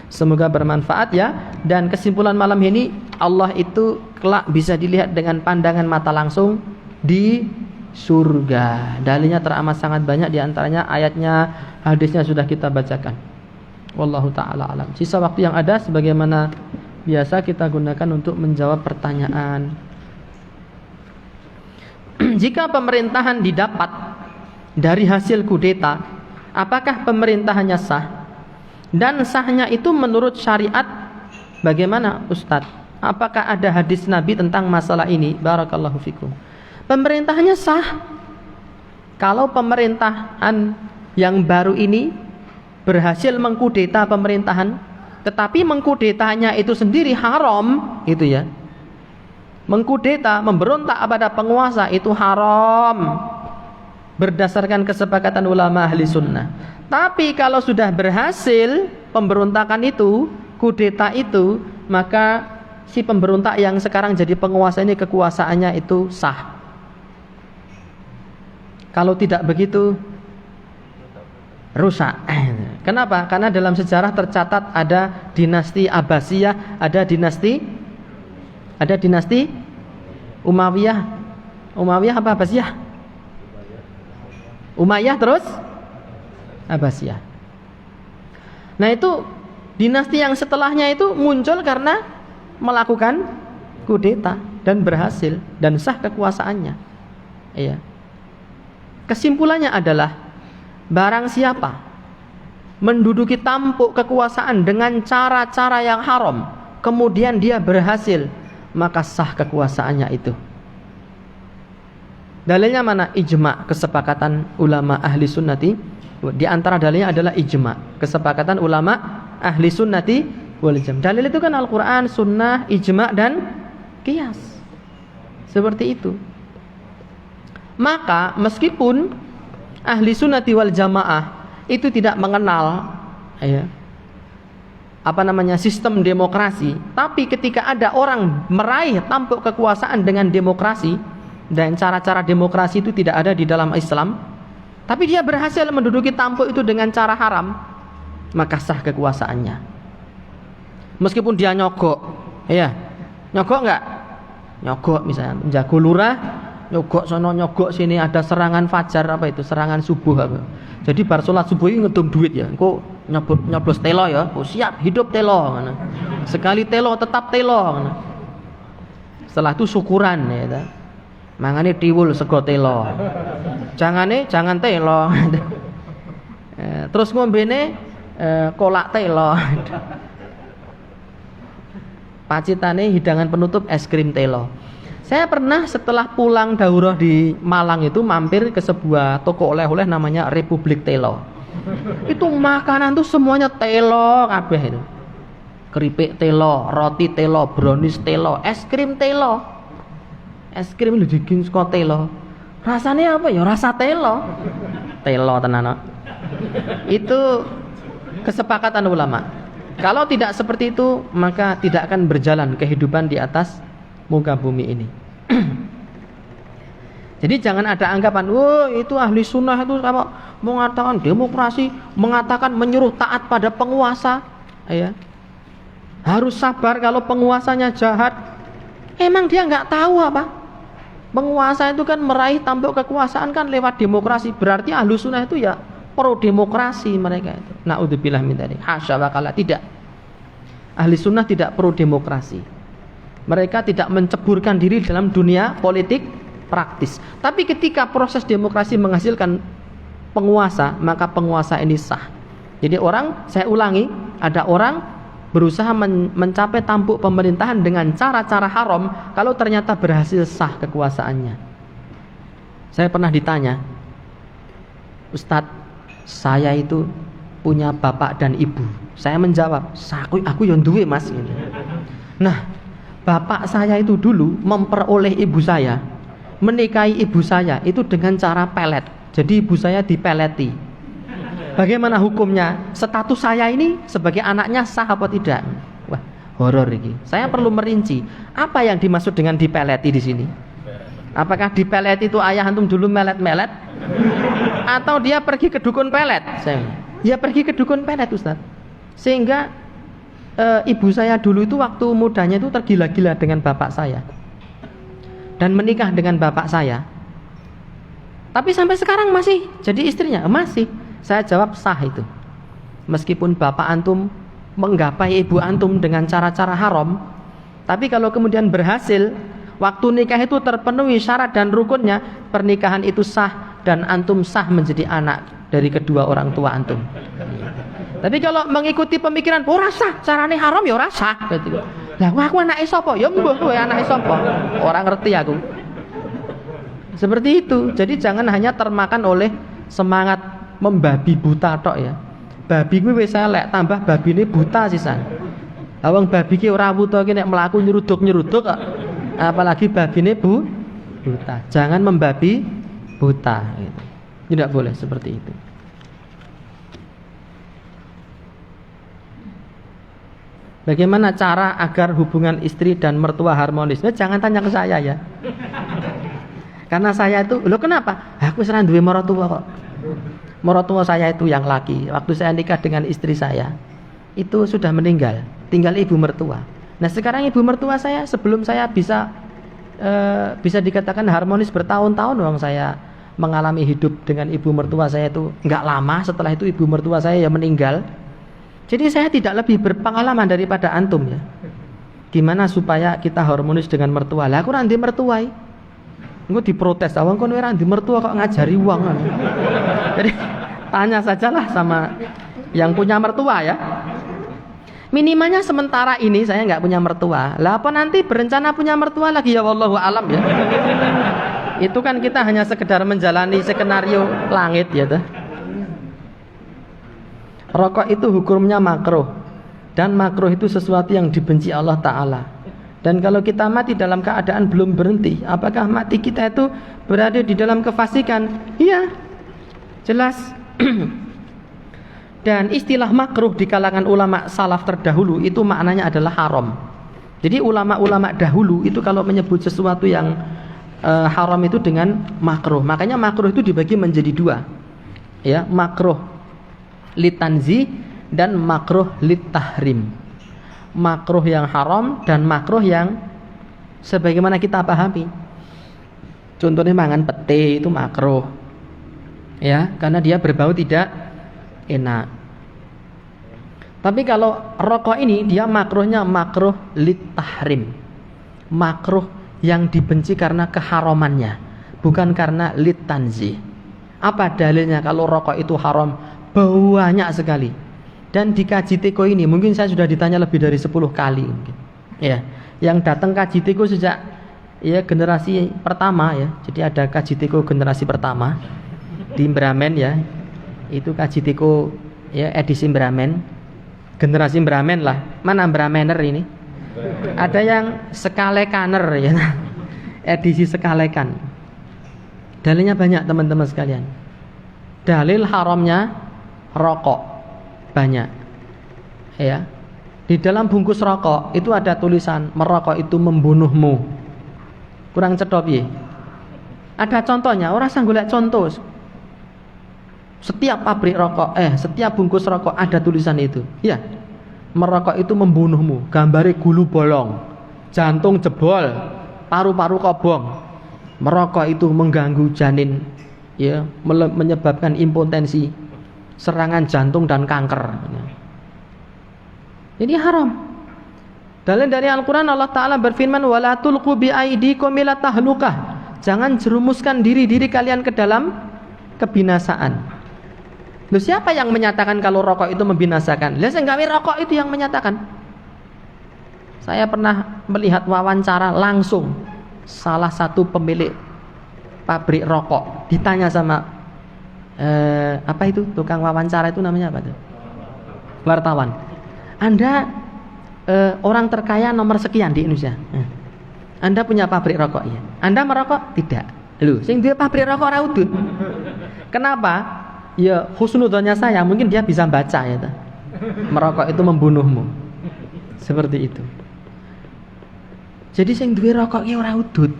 Semoga bermanfaat ya. Dan kesimpulan malam ini, Allah itu kelak bisa dilihat dengan pandangan mata langsung di surga. Dalilnya teramat sangat banyak, di antaranya ayatnya, hadisnya sudah kita bacakan. Wallahu taala alam. Sisa waktu yang ada sebagaimana biasa kita gunakan untuk menjawab pertanyaan. Jika pemerintahan didapat dari hasil kudeta, apakah pemerintahannya sah? Dan sahnya itu menurut syariat bagaimana, Ustadz? Apakah ada hadis Nabi tentang masalah ini? Barakallahu fikum. Pemerintahannya sah. Kalau pemerintahan yang baru ini berhasil mengkudeta pemerintahan, tetapi mengkudetanya itu sendiri haram, itu ya. Mengkudeta, memberontak pada penguasa itu haram berdasarkan kesepakatan ulama ahli sunnah. Tapi kalau sudah berhasil pemberontakan itu, kudeta itu, maka si pemberontak yang sekarang jadi penguasa ini kekuasaannya itu sah. Kalau tidak begitu rusak. Kenapa? Karena dalam sejarah tercatat ada dinasti Abbasiyah, ada dinasti Umayyah. Umayyah apa Abbasiyah? Umayyah terus Abbasiyah. Nah itu dinasti yang setelahnya itu muncul karena melakukan kudeta dan berhasil dan sah kekuasaannya. Iya. Kesimpulannya adalah barang siapa menduduki tampuk kekuasaan dengan cara-cara yang haram, kemudian dia berhasil, maka sah kekuasaannya itu. Dalilnya mana? Ijma', kesepakatan ulama ahli sunnati. Di antara dalilnya adalah ijma', kesepakatan ulama ahli sunnati wal jamaah. Dalil itu kan Al-Quran, sunnah, ijma' dan qiyas. Seperti itu. Maka meskipun ahli sunnati wal jamaah itu tidak mengenal sistem demokrasi, tapi ketika ada orang meraih tampuk kekuasaan dengan demokrasi, dan cara-cara demokrasi itu tidak ada di dalam Islam, tapi dia berhasil menduduki tampuk itu dengan cara haram, maka sah kekuasaannya. Meskipun dia nyogok, nyogok nggak? Nyogok misalnya, jago lurah, nyogok sono, nyogok sini, ada serangan fajar serangan subuh apa. Jadi bar salat subuh ini ngedum duit ya, engko nyoblos telo ya, siap hidup telo, sekali telo tetap telo. Setelah itu syukuran ya. Mangane tiwul sego telo. Jangan telo. Terus ngombene kolak telo. Pacitane hidangan penutup es krim telo. Saya pernah setelah pulang daurah di Malang itu mampir ke sebuah toko oleh-oleh namanya Republik Telo. Itu makanan tuh semuanya telo kabeh itu. Keripik telo, roti telo, brownies telo, es krim telo. Es krim lu dibikin saka telo. Rasanya apa ya? Rasa telo. Telo tenan. Itu kesepakatan ulama. Kalau tidak seperti itu, maka tidak akan berjalan kehidupan di atas muka bumi ini. Jadi jangan ada anggapan, itu ahli sunnah itu apa mengatakan demokrasi, mengatakan menyuruh taat pada penguasa, ya. Harus sabar kalau penguasanya jahat. Emang dia nggak tahu apa? Penguasa itu kan meraih tampuk kekuasaan kan lewat demokrasi. Berarti ahlu sunnah itu ya pro demokrasi mereka itu. Na'udzubillah min dzalik. Hasya wa kalla, tidak. Ahli sunnah tidak pro demokrasi. Mereka tidak menceburkan diri dalam dunia politik praktis. Tapi ketika proses demokrasi menghasilkan penguasa, maka penguasa ini sah. Jadi saya ulangi, ada orang berusaha mencapai tampuk pemerintahan dengan cara-cara haram, kalau ternyata berhasil sah kekuasaannya. Saya pernah ditanya, Ustadz, saya itu punya bapak dan ibu. Saya menjawab, aku yang duwe mas. Nah, bapak saya itu dulu memperoleh ibu saya, menikahi ibu saya itu dengan cara pelet. Jadi ibu saya dipeleti. Bagaimana hukumnya? Status saya ini sebagai anaknya sah apa tidak? Wah, horor ini. Saya perlu merinci. Apa yang dimaksud dengan dipeleti di sini? Apakah di pelet itu ayah antum dulu melet-melet? Atau dia pergi ke dukun pelet? Ya pergi ke dukun pelet, Ustaz. Sehingga ibu saya dulu itu waktu mudanya itu tergila-gila dengan bapak saya. Dan menikah dengan bapak saya. Tapi sampai sekarang masih jadi istrinya? Masih. Saya jawab sah itu. Meskipun bapak antum menggapai ibu antum dengan cara-cara haram, tapi kalau kemudian berhasil, waktu nikah itu terpenuhi syarat dan rukunnya, pernikahan itu sah dan antum sah menjadi anak dari kedua orang tua antum. Tapi kalau mengikuti pemikiran, oh rasa carane haram ya rasa, gitu. Lah aku anake sapa? Ya mbuh kowe anake sapa? Ora ngerti aku. Seperti itu. Jadi jangan hanya termakan oleh semangat membabi buta tok ya. Babi kuwi wis elek, tambah babine buta sisan. Awang babi ki ora buta ki nek mlaku nyeruduk-nyeruduk kok. Apalagi babine buta. Jangan membabi buta gitu. Tidak boleh seperti itu. Bagaimana cara agar hubungan istri dan mertua harmonis? Jangan tanya ke saya ya. Karena saya itu, loh kenapa? Aku serang duwe mertua kok. Mertua saya itu yang laki. Waktu saya nikah dengan istri saya, itu sudah meninggal. Tinggal ibu mertua. Nah sekarang ibu mertua saya sebelum saya bisa dikatakan harmonis bertahun-tahun, dong saya mengalami hidup dengan ibu mertua saya itu nggak lama. Setelah itu ibu mertua saya ya meninggal. Jadi saya tidak lebih berpengalaman daripada antum ya. Gimana supaya kita harmonis dengan mertua? Lah aku randi mertuai. Engko diprotes, awang kon ora randi mertua kok ngajari wong. Jadi tanya sajalah sama yang punya mertua ya. Minimalnya sementara ini saya nggak punya mertua. Lah apa nanti berencana punya mertua lagi ya wallahu alam ya. Itu kan kita hanya sekedar menjalani skenario langit ya tuh. Rokok itu hukumnya makruh. Dan makruh itu sesuatu yang dibenci Allah Ta'ala. Dan kalau kita mati dalam keadaan belum berhenti, apakah mati kita itu berada di dalam kefasikan? Iya, jelas. Dan istilah makruh di kalangan ulama salaf terdahulu itu maknanya adalah haram. Jadi ulama-ulama dahulu itu kalau menyebut sesuatu yang haram itu dengan makruh. Makanya makruh itu dibagi menjadi dua. Ya, makruh litanzi dan makruh litahrim. Makruh yang haram dan makruh yang sebagaimana kita pahami. Contohnya mangan pete itu makruh. Ya, karena dia berbau tidak enak. Tapi kalau rokok ini dia makruhnya makruh litahrim. Makruh yang dibenci karena keharamannya, bukan karena litanzi. Apa dalilnya kalau rokok itu haram? Banyak sekali. Dan di kaji teko ini mungkin saya sudah ditanya lebih dari 10 kali mungkin. Ya, yang datang kaji teko sejak ya generasi pertama ya. Jadi ada kaji teko generasi pertama di Mbramen ya. Itu kaji teko ya edisi Mbramen. Generasi Mbramen lah. Mana Mbramener ini? Ada yang sekalekaner ya. Edisi sekalekan. Dalilnya banyak teman-teman sekalian. Dalil haramnya rokok banyak ya. Di dalam bungkus rokok itu ada tulisan merokok itu membunuhmu. Kurang cetop ya. Ada contohnya, orang sang golek contoh. Setiap pabrik rokok setiap bungkus rokok ada tulisan itu. Ya. Merokok itu membunuhmu. Gambare gulu bolong, jantung jebol, paru-paru kobong. Merokok itu mengganggu janin ya, menyebabkan impotensi, serangan jantung dan kanker. Ini haram. Dalil dari Al-Quran, Allah Ta'ala berfirman, wala tulqu bi'aidikum ila tahlukah. Jangan jerumuskan diri-diri kalian ke dalam kebinasaan. Loh, siapa yang menyatakan kalau rokok itu membinasakan? Lah sing gawe rokok itu yang menyatakan. Saya pernah melihat wawancara langsung salah satu pemilik pabrik rokok, ditanya sama apa itu tukang wawancara itu namanya apa tuh? Wartawan. Anda orang terkaya nomor sekian di Indonesia. Anda punya pabrik rokok ya? Anda merokok? Tidak. Loh, sing dia pabrik rokok ora udut. Kenapa? Ya husnudzonnya saya, mungkin dia bisa baca ya. Merokok itu membunuhmu. Seperti itu. Jadi sing duwe rokok ki ora udut.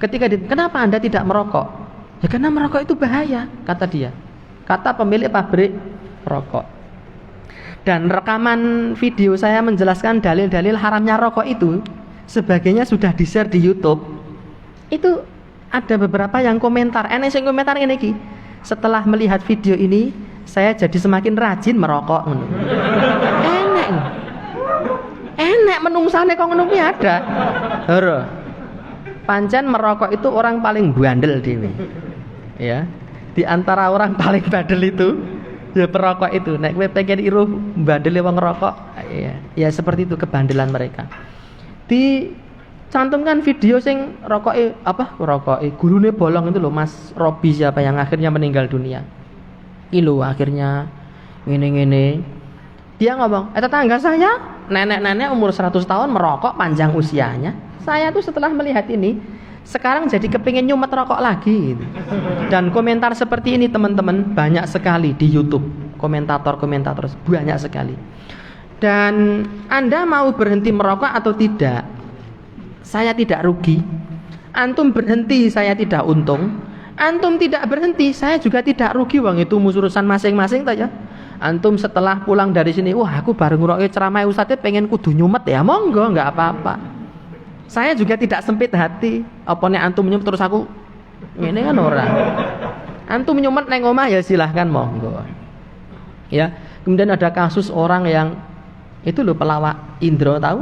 Kenapa Anda tidak merokok? Ya karena merokok itu bahaya, kata dia. Kata pemilik pabrik rokok. Dan rekaman video saya menjelaskan dalil-dalil haramnya rokok itu, sebagainya sudah di-share di YouTube. Itu ada beberapa yang komentar. Enak sing komentar ini ki. Setelah melihat video ini, saya jadi semakin rajin merokok. Enak menungsane kok ngono kuwi ada. Horo. Pancen merokok itu orang paling bandel dhewe. Ya. Di antara orang paling bandel itu ya perokok itu. Nek kowe pengen iruh bandele wong ngerokok, ya seperti itu kebandelan mereka. Dicantumkan video sing rokoke gulune bolong itu loh, Mas Robi siapa yang akhirnya meninggal dunia. Ilo akhirnya ngene-ngene. Dia ngomong, tetangga saya nenek-nenek umur 100 tahun merokok panjang usianya. Saya tuh setelah melihat ini sekarang jadi kepingin nyumet rokok lagi gitu. Dan komentar seperti ini teman-teman banyak sekali di YouTube. Komentator banyak sekali. Dan Anda mau berhenti merokok atau tidak? Saya tidak rugi. Antum berhenti, saya tidak untung. Antum tidak berhenti, saya juga tidak rugi. Wong itu urusan masing-masing toh ya. Antum setelah pulang dari sini, wah aku baru ngrungokke ceramah ustadz pengen kudu nyumet ya, monggo nggak apa-apa. Saya juga tidak sempit hati. Apa nek antum nyumet terus aku ngene kan ora. Antum nyumet neng omah ya silahkan monggo. Ya, kemudian ada kasus orang yang itu loh pelawak Indro, tahu?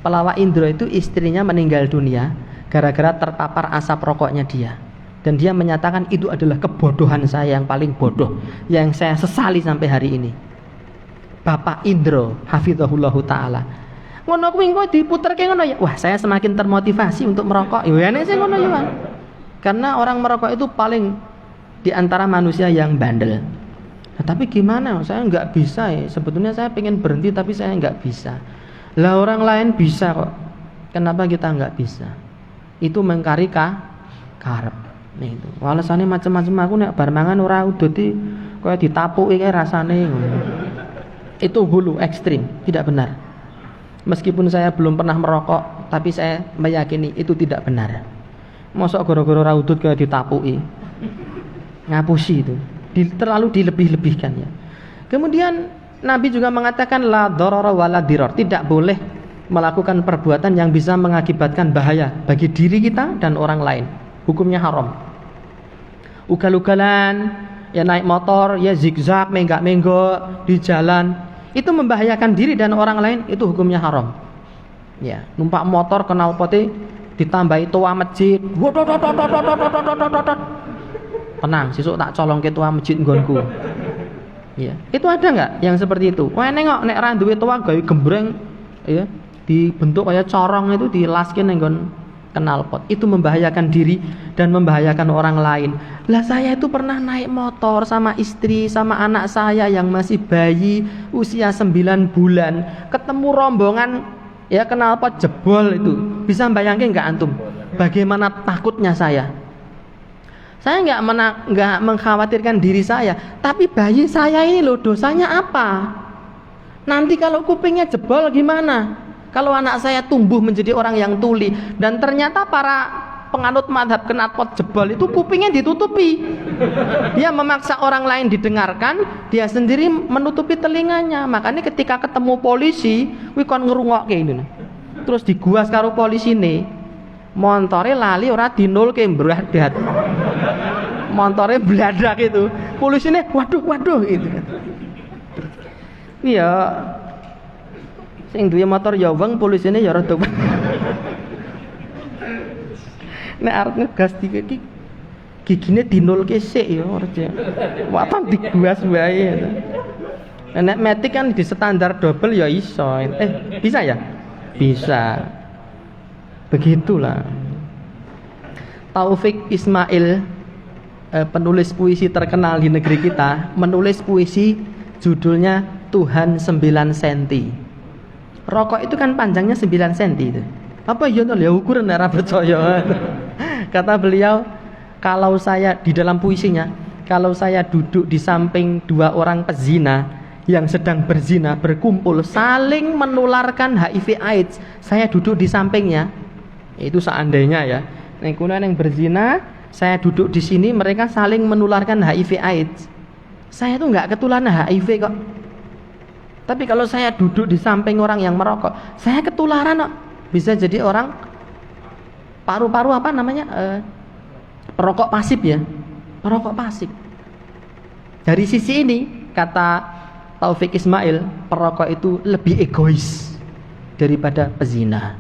Pelawak Indro itu istrinya meninggal dunia gara-gara terpapar asap rokoknya dia. Dan dia menyatakan itu adalah kebodohan saya yang paling bodoh, yang saya sesali sampai hari ini. Bapak Indro hafizahullahu taala. Ngono kuwi engko diputerke ngono ya. Wah, saya semakin termotivasi untuk merokok. Ya nek sing ngono ya. Karena orang merokok itu paling di antara manusia yang bandel. Nah, tapi gimana? Saya nggak bisa ya. Sebetulnya saya pengen berhenti tapi saya nggak bisa. Lah orang lain bisa kok. Kenapa kita nggak bisa? Itu mengkari karep. Nah itu. Alasannya macam-macam, aku nek bar mangan ora uduti kaya ditapuki kae rasane. Itu hulu ekstrim, tidak benar. Meskipun saya belum pernah merokok, tapi saya meyakini itu tidak benar. Mosok gara-gara ora udut kaya ditapuki. Ngapusi itu. Terlalu dilebih-lebihkan ya. Kemudian Nabi juga mengatakan la darara wala dirar, tidak boleh melakukan perbuatan yang bisa mengakibatkan bahaya bagi diri kita dan orang lain. Hukumnya haram. Ugal-ugalan, ya naik motor, ya zigzag, menggak-menggok di jalan, itu membahayakan diri dan orang lain, itu hukumnya haram. Ya, numpak motor kenal pote ditambahi toa masjid. Tenang, sesuk tak colongke toa masjid nggonku. Ya, itu ada enggak yang seperti itu? Wah, nengok nek ra duwe toa gawe gembreng ya, dibentuk kayak corong itu dilaske nang nggon knalpot. Itu membahayakan diri dan membahayakan orang lain. Lah saya itu pernah naik motor sama istri sama anak saya yang masih bayi usia 9 bulan, ketemu rombongan ya knalpot jebol itu. Bisa bayangin enggak antum bagaimana takutnya saya? Saya enggak mengkhawatirkan diri saya, tapi bayi saya ini loh dosanya apa? Nanti kalau kupingnya jebol gimana? Kalau anak saya tumbuh menjadi orang yang tuli, dan ternyata para penganut madhab knalpot jebol itu kupingnya ditutupi. Dia memaksa orang lain didengarkan, dia sendiri menutupi telinganya. Makanya ketika ketemu polisi, kuwi kon ngrungokke ini. Terus diguas karo polisi nih. Montore lali ora dinulke mbladat. Montore bladak itu. Polisine waduh itu. Iya. Sing duwe motor ya wong, polisine ya rada. Nek arep ngegas iki gigine dinulke sik ya ora. Watan diguas wae. Nek metik kan di standar double ya iso. Bisa ya? Bisa. Begitulah. Taufik Ismail, penulis puisi terkenal di negeri kita, menulis puisi judulnya Tuhan 9 cm. Rokok itu kan panjangnya 9 cm itu. Apa ya ya ukuran ora percaya. Kata beliau, kalau saya di dalam puisinya, kalau saya duduk di samping dua orang pezina yang sedang berzina berkumpul saling menularkan HIV AIDS, saya duduk di sampingnya. Itu seandainya ya. Ning kuna yang berzina, saya duduk di sini, mereka saling menularkan HIV/AIDS. Saya tuh nggak ketularan HIV kok. Tapi kalau saya duduk di samping orang yang merokok, saya ketularan kok. Bisa jadi orang paru-paru apa namanya? Perokok pasif ya. Perokok pasif. Dari sisi ini, kata Taufik Ismail, perokok itu lebih egois daripada pezina.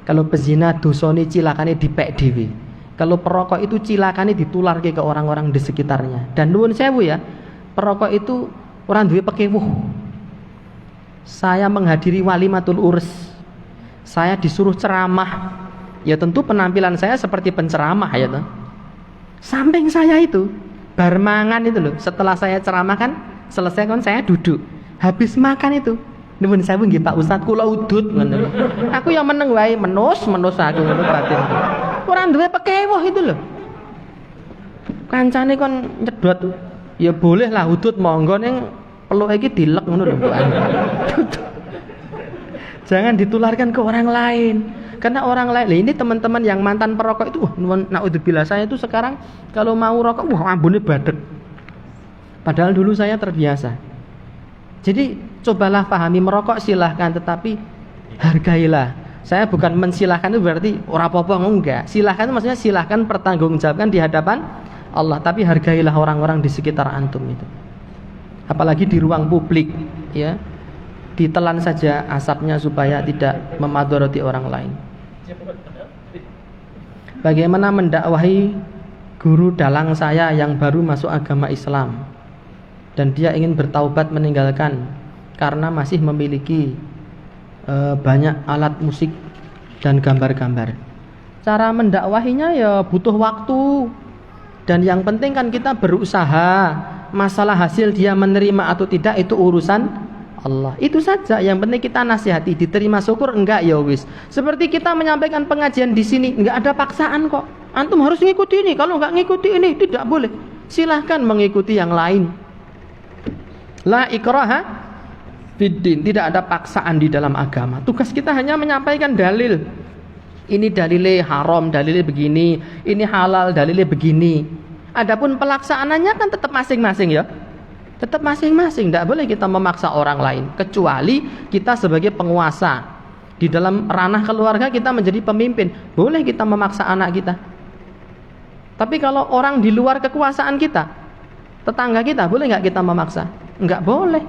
Kalau pezina dosane cilakane dipek dhewe. Kalau perokok itu cilakane ditularke ke orang-orang di sekitarnya. Dan nuwun sewu ya, perokok itu orang duwe pekewuh. Saya menghadiri walimatul urs. Saya disuruh ceramah. Ya tentu penampilan saya seperti penceramah ya toh. Samping saya itu bar mangan itu loh. Setelah saya ceramah kan selesai kan saya duduk. Habis makan itu nuwun sewu nggih Pak Ustaz kula udut ngono. Aku yang meneng wae menus aku ngono batin. Ora duwe pekewuh itu loh. Kancane kon nyedot ya boleh lah udut monggo ning peluk iki dilek ngono lho. Jangan ditularkan ke orang lain. Karena orang lain, ini teman-teman yang mantan perokok itu, naudzubillah, saya itu sekarang kalau mau rokok, ambune badek. Padahal dulu saya terbiasa. Jadi cobalah pahami, merokok silahkan, tetapi hargailah. Saya bukan mensilahkan itu berarti ora apa-apa, enggak. Silahkan itu maksudnya silahkan pertanggungjawabkan di hadapan Allah, tapi hargailah orang-orang di sekitar antum itu. Apalagi di ruang publik, ya. Ditelan saja asapnya supaya tidak memadoroti orang lain. Bagaimana mendakwahi guru dalang saya yang baru masuk agama Islam dan dia ingin bertaubat meninggalkan karena masih memiliki banyak alat musik dan gambar-gambar. Cara mendakwahinya ya butuh waktu, dan yang penting kan kita berusaha. Masalah hasil dia menerima atau tidak itu urusan Allah. Itu saja, yang penting kita nasihati, diterima syukur enggak ya wis. Seperti kita menyampaikan pengajian di sini, enggak ada paksaan kok. Antum harus ngikuti ini, kalau enggak ngikuti ini tidak boleh. Silahkan mengikuti yang lain. La ikraha fiddin, tidak ada paksaan di dalam agama. Tugas kita hanya menyampaikan dalil. Ini dalilnya haram, dalilnya begini, ini halal, dalilnya begini. Adapun pelaksanaannya kan tetap masing-masing ya. Tetap masing-masing, tidak boleh kita memaksa orang lain, kecuali kita sebagai penguasa di dalam ranah keluarga, kita menjadi pemimpin, boleh kita memaksa anak kita. Tapi kalau orang di luar kekuasaan kita, tetangga kita, boleh nggak kita memaksa? Nggak boleh.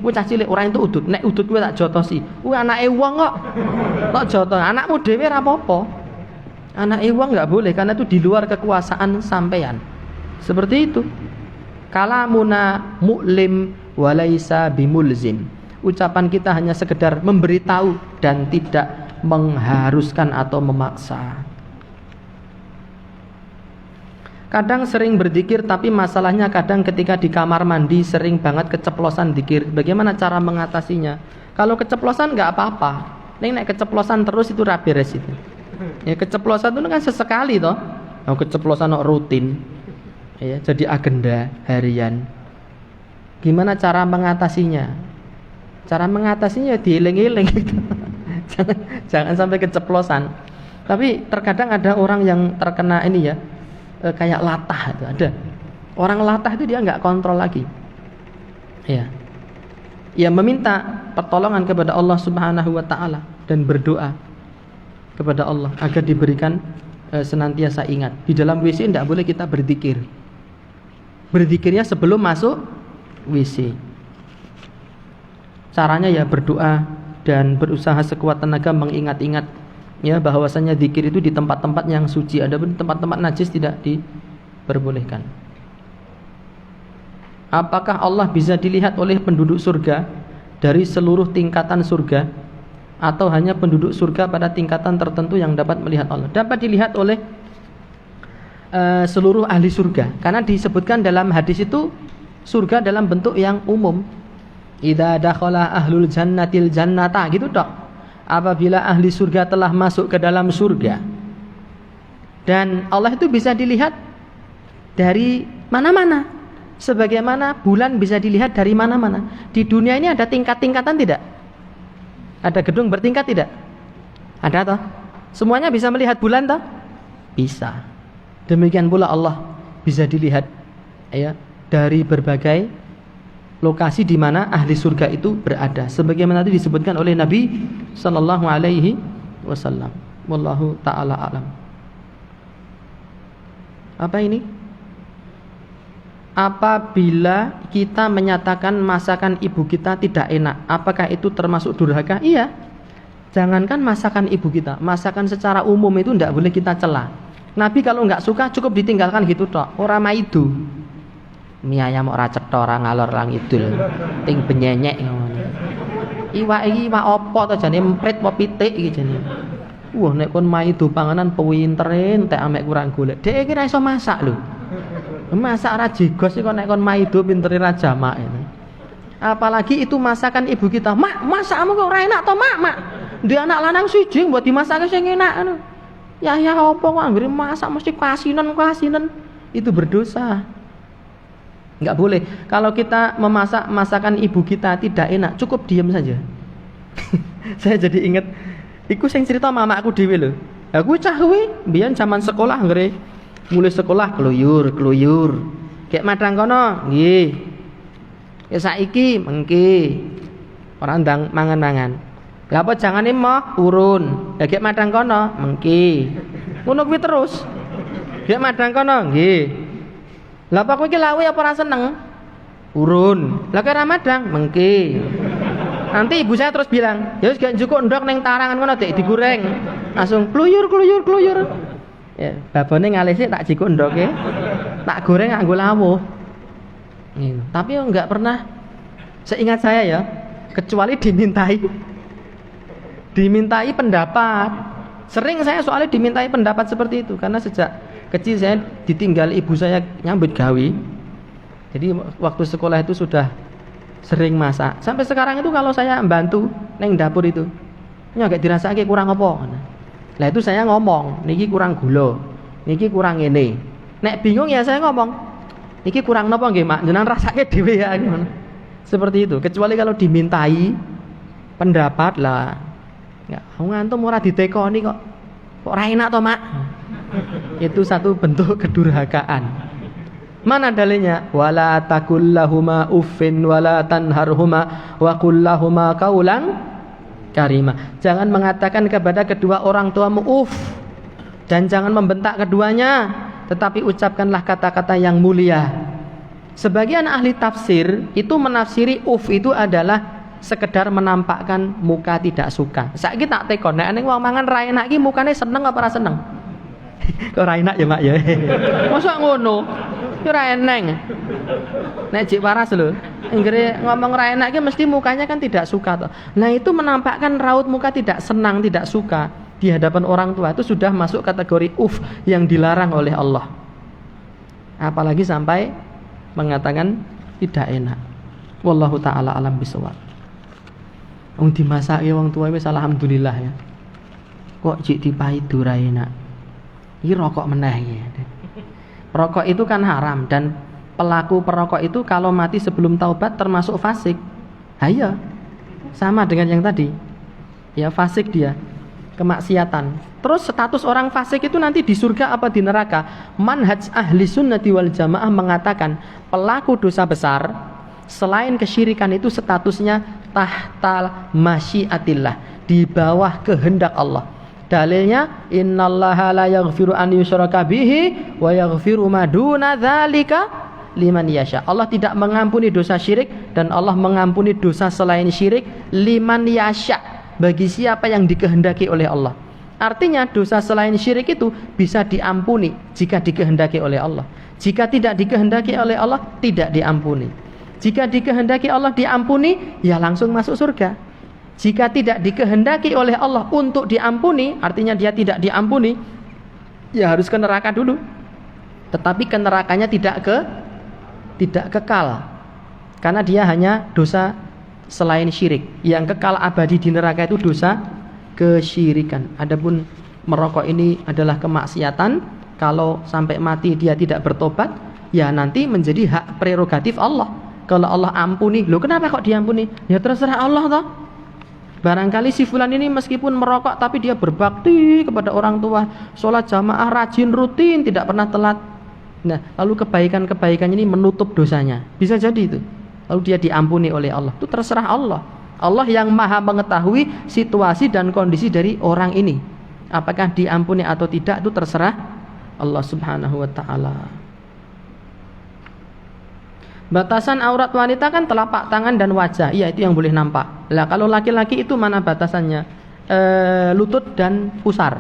Kowe cah cilik orang itu udut, nek udut kowe tak jotosi. Kowe anake wong kok. Tak jotos, anakmu dhewe ra apa-apa. Anake wong nggak boleh, karena itu di luar kekuasaan sampean. Seperti itu. Kalamuna mu'lim walaisa bimulzim. Ucapan kita hanya sekedar memberitahu dan tidak mengharuskan atau memaksa. Kadang sering berzikir, tapi masalahnya kadang ketika di kamar mandi sering banget keceplosan zikir. Bagaimana cara mengatasinya? Kalau keceplosan nggak apa-apa. Nek keceplosan terus itu raberes itu. Ya keceplosan itu kan sesekali toh. Kalau keceplosan rutin. Ya, jadi agenda harian. Gimana cara mengatasinya? Cara mengatasinya dieling-eling gitu. jangan sampai keceplosan. Tapi terkadang ada orang yang terkena ini ya, kayak latah itu ada. Orang latah itu dia nggak kontrol lagi. Ya. Ya meminta pertolongan kepada Allah Subhanahu wa taala dan berdoa kepada Allah agar diberikan senantiasa ingat. Di dalam WC tidak boleh kita berzikir. Berzikirnya sebelum masuk WC. Caranya ya berdoa dan berusaha sekuat tenaga mengingat-ingat ya bahwasanya zikir itu di tempat-tempat yang suci. Adapun tempat-tempat najis tidak diperbolehkan. Apakah Allah bisa dilihat oleh penduduk surga dari seluruh tingkatan surga, atau hanya penduduk surga pada tingkatan tertentu yang dapat melihat Allah? Dapat dilihat oleh seluruh ahli surga, karena disebutkan dalam hadis itu surga dalam bentuk yang umum. Idza dakhala ahlul jannatil jannata, gitu dok. Apabila ahli surga telah masuk ke dalam surga, dan Allah itu bisa dilihat dari mana-mana, sebagaimana bulan bisa dilihat dari mana-mana. Di dunia ini ada tingkat-tingkatan tidak? Ada gedung bertingkat tidak? Ada toh? Semuanya bisa melihat bulan toh? Bisa. Demikian pula Allah bisa dilihat ya dari berbagai lokasi di mana ahli surga itu berada. Sebagaimana tadi disebutkan oleh Nabi sallallahu alaihi wasallam. Wallahu taala alam. Apa ini? Apabila kita menyatakan masakan ibu kita tidak enak, apakah itu termasuk durhaka? Iya. Jangankan masakan ibu kita, masakan secara umum itu tidak boleh kita cela. Nabi kalau nggak suka cukup ditinggalkan gitu tok. Ora maidu. Mie ayam ora cetha ora ngalor lang idul. Ting benyenyek ngono. Iwak iki iwak apa to jane emprit apa pitik iki jane. Wah nek kon maidu panganan pintere entek amek kurang golek. Dhek iki ra iso masak lho. Masak ra jegos kok nek kon maido pintere ra jamak ini. Apalagi itu masakan ibu kita. Mak, masakmu kok ora enak to, Mak? Ndek anak lanang siji mbok dimasake sing enak ngono. Ya apa kok anggere masak mesti kasinan. Itu berdosa. Enggak boleh. Kalau kita memasak masakan ibu kita tidak enak, cukup diam saja. Saya jadi ingat iku sing cerita mamaku dhewe lho. Aku cah kuwi mbiyen zaman sekolah anggere mulai sekolah keluyur. Kayak madang kono, nggih. Ya saiki mengki. Ora ndang mangan-mangan. Lah apa jangane moh urun. Ya kayak madang kono, mengki. Ngono kuwi terus. Kayak madang kono, nggih. Lah apa kowe iki lawe apa ora seneng? Urun. Lah kaya madang, mengki. Nanti ibu saya terus bilang, "Ya wis gak njukuk ndok ning tarangan kono dek digoreng." Langsung kluyur. Ya, babone ngalih tak jikuk ndoke. Tak goreng nganggo lawuh. Tapi enggak pernah seingat saya ya, kecuali dimintai pendapat. Sering saya soalnya dimintai pendapat seperti itu karena sejak kecil saya ditinggal ibu saya nyambut gawe. Jadi waktu sekolah itu sudah sering masak. Sampai sekarang itu kalau saya bantu neng dapur itu, ini agak dirasake kurang apa. Lah itu saya ngomong, niki kurang gula, niki kurang ini. Nek bingung ya saya ngomong, niki kurang napa nggih Mak, jenengan rasake dhewe ya gimana. Seperti itu. Kecuali kalau dimintai pendapat lah. Enggak, ngantum ora ditekoni kok. Kok ora enak to, Mak? Itu satu bentuk kedurhakaan. Mana dalilnya? Wala takullahuma uffin wala tanharhuma wa kullahuma qaulan karimah. Jangan mengatakan kepada kedua orang tuamu uff dan jangan membentak keduanya, tetapi ucapkanlah kata-kata yang mulia. Sebagian ahli tafsir itu menafsiri uff itu adalah sekedar menampakkan muka tidak suka. Saiki tak tekon nek ning wong mangan ra enak iki mukane seneng apa ora seneng? Kok ra enak ya Mak ya. Mosok ngono. Yo ra eneng. Nek jek waras lho. Anggere ngomong ra enak iki mesti mukanya kan tidak suka toh. Nah, itu menampakkan raut muka tidak senang, tidak suka di hadapan orang tua itu sudah masuk kategori yang dilarang oleh Allah. Apalagi sampai mengatakan tidak enak. Wallahu taala alam bisawab. Wong dimasake wong tua wis alhamdulillah ya. Kok jek dipaidu ra enak. Iki rokok meneh ya. Rokok itu kan haram dan pelaku perokok itu kalau mati sebelum taubat termasuk fasik. Iya. Sama dengan yang tadi. Ya fasik dia, kemaksiatan. Terus status orang fasik itu nanti di surga apa di neraka? Manhaj ahli sunnati wal jamaah mengatakan pelaku dosa besar selain kesyirikan itu statusnya tahtal masyiatillah, di bawah kehendak Allah. Dalilnya innallaha la yaghfiru an yushraka bihi wa yaghfiru ma duna dzalika liman yasha. Allah tidak mengampuni dosa syirik dan Allah mengampuni dosa selain syirik liman yasha, bagi siapa yang dikehendaki oleh Allah. Artinya dosa selain syirik itu bisa diampuni jika dikehendaki oleh Allah. Jika tidak dikehendaki oleh Allah tidak diampuni. Jika dikehendaki Allah diampuni ya langsung masuk surga. Jika tidak dikehendaki oleh Allah untuk diampuni, artinya dia tidak diampuni, ya harus ke neraka dulu. Tetapi ke nerakanya tidak kekal, karena dia hanya dosa selain syirik. Yang kekal abadi di neraka itu dosa kesyirikan. Adapun merokok ini adalah kemaksiatan. Kalau sampai mati dia tidak bertobat, ya nanti menjadi hak prerogatif Allah. Kalau Allah ampuni, loh kenapa kok diampuni? Ya terserah Allah toh. Barangkali si fulan ini meskipun merokok tapi dia berbakti kepada orang tua, sholat jamaah rajin rutin, tidak pernah telat. Nah, lalu kebaikan-kebaikan ini menutup dosanya. Bisa jadi itu. Lalu dia diampuni oleh Allah. Itu terserah Allah. Allah yang maha mengetahui situasi dan kondisi dari orang ini. Apakah diampuni atau tidak itu terserah Allah Subhanahu wa ta'ala. Batasan aurat wanita kan telapak tangan dan wajah. Iya, itu yang boleh nampak. Lah kalau laki-laki itu mana batasannya? Lutut dan pusar.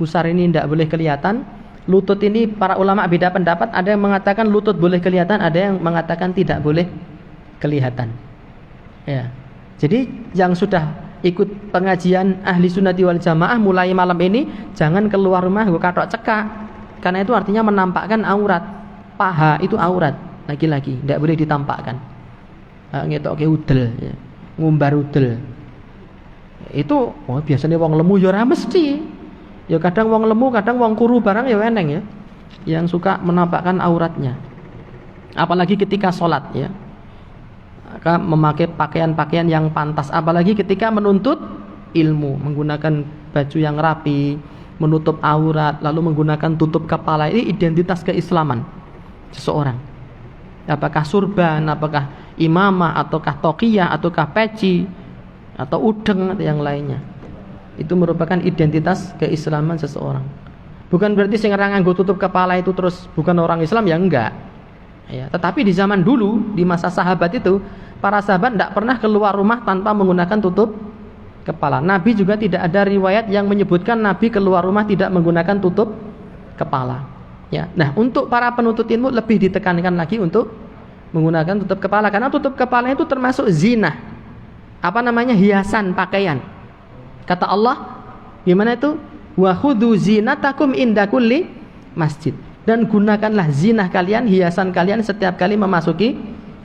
Pusar ini tidak boleh kelihatan. Lutut ini para ulama beda pendapat. Ada yang mengatakan lutut boleh kelihatan, ada yang mengatakan tidak boleh kelihatan. Ya. Jadi yang sudah ikut pengajian ahli sunnati wal jamaah mulai malam ini jangan keluar rumah gue katok cekak. Karena itu artinya menampakkan aurat. Paha itu aurat. Laki-laki tidak boleh ditampakkan. Ngetok ke udel, ya. Ngumbar udel. Itu biasanya wong lemu ya ora mesti. Ya kadang wong lemu, kadang wong kuru barang ya eneng ya. Yang suka menampakkan auratnya. Apalagi ketika sholat ya. Maka memakai pakaian-pakaian yang pantas. Apalagi ketika menuntut ilmu, menggunakan baju yang rapi, menutup aurat, lalu menggunakan tutup kepala. Ini identitas keislaman seseorang. Apakah surban, apakah imamah, ataukah taqiyah, ataukah peci, atau udeng, atau yang lainnya. Itu merupakan identitas keislaman seseorang. Bukan berarti sing nganggo tutup kepala itu terus bukan orang Islam, ya enggak. Ya, tetapi di zaman dulu, di masa sahabat itu, para sahabat tidak pernah keluar rumah tanpa menggunakan tutup kepala. Nabi juga tidak ada riwayat yang menyebutkan Nabi keluar rumah tidak menggunakan tutup kepala. Ya, nah untuk para penuntut ilmu lebih ditekankan lagi untuk menggunakan tutup kepala, karena tutup kepala itu termasuk zina. Apa namanya? Hiasan pakaian. Kata Allah, gimana itu? Wa khudhu zinatakum inda kulli masjid. Dan gunakanlah zinah kalian, hiasan kalian setiap kali memasuki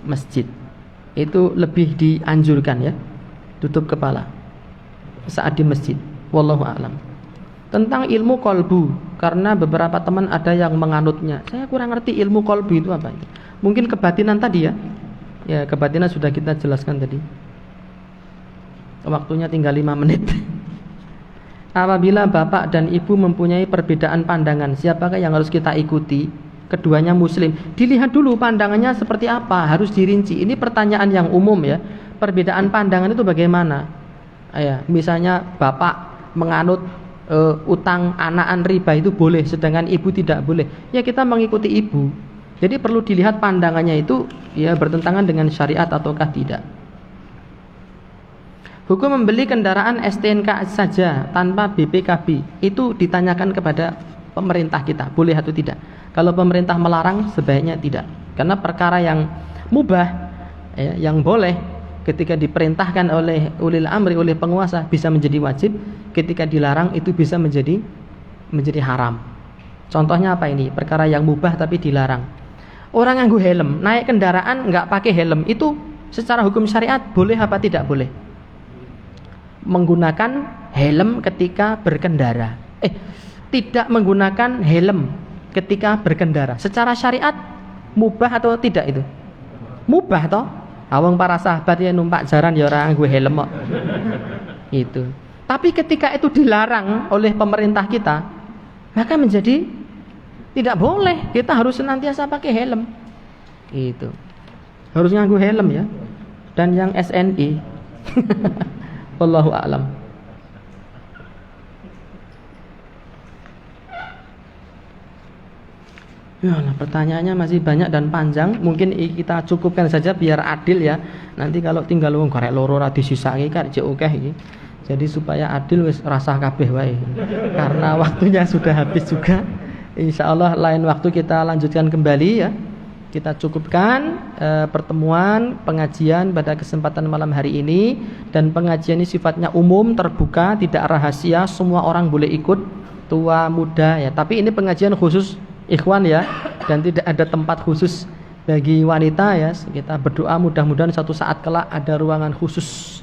masjid. Itu lebih dianjurkan ya. Tutup kepala saat di masjid. Wallahu a'lam. Tentang ilmu kolbu, karena beberapa teman ada yang menganutnya. Saya kurang ngerti ilmu kolbu itu apa. Mungkin kebatinan tadi ya. Ya, kebatinan sudah kita jelaskan tadi. Waktunya tinggal 5 menit. Apabila bapak dan ibu mempunyai perbedaan pandangan, siapakah yang harus kita ikuti? Keduanya muslim. Dilihat dulu pandangannya seperti apa, harus dirinci. Ini pertanyaan yang umum ya. Perbedaan pandangan itu bagaimana? Ya, misalnya bapak menganut utang anakan riba itu boleh, sedangkan ibu tidak boleh. Ya kita mengikuti ibu. Jadi perlu dilihat pandangannya itu ya bertentangan dengan syariat ataukah tidak. Hukum membeli kendaraan STNK saja tanpa BPKB itu ditanyakan kepada pemerintah kita, boleh atau tidak. Kalau pemerintah melarang sebaiknya tidak. Karena perkara yang mubah ya, yang boleh ketika diperintahkan oleh ulil amri, oleh penguasa bisa menjadi wajib, ketika dilarang itu bisa menjadi haram. Contohnya apa ini? Perkara yang mubah tapi dilarang. Orang nganggo helm, naik kendaraan nggak pakai helm, itu secara hukum syariat boleh apa tidak boleh? Menggunakan helm ketika berkendara. Tidak menggunakan helm ketika berkendara. Secara syariat mubah atau tidak itu? Mubah toh? Awang para sahabat yang numpak jaran ya orang gue helm kok. Itu. Tapi ketika itu dilarang oleh pemerintah kita, maka menjadi tidak boleh. Kita harus senantiasa pakai helm. Itu. Harus nganggo helm ya. Dan yang SNI. Wallahu a'lam. Ya, pertanyaannya masih banyak dan panjang. Mungkin kita cukupkan saja biar adil ya. Nanti kalau tinggal wong korek loro ra disisake kan jek akeh iki. Jadi supaya adil wis rasah kabeh wae. Karena waktunya sudah habis juga. Insyaallah lain waktu kita lanjutkan kembali ya. Kita cukupkan pertemuan pengajian pada kesempatan malam hari ini, dan pengajian ini sifatnya umum, terbuka, tidak rahasia, semua orang boleh ikut, tua muda ya. Tapi ini pengajian khusus ikhwan ya, dan tidak ada tempat khusus bagi wanita ya. Kita berdoa mudah-mudahan suatu saat kelak ada ruangan khusus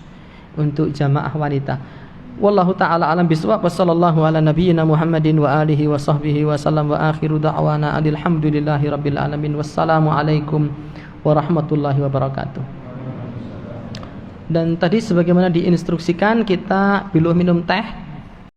untuk jamaah wanita. Wallahu ta'ala alam bisawab. Wassallallahu ala nabiyyina Muhammadin wa alihi wa sahbihi wa sallam, wa akhiru da'wana alhamdulillahi rabbil alamin. Wassalamu alaikum warahmatullahi wabarakatuh. Dan tadi sebagaimana diinstruksikan kita bila minum teh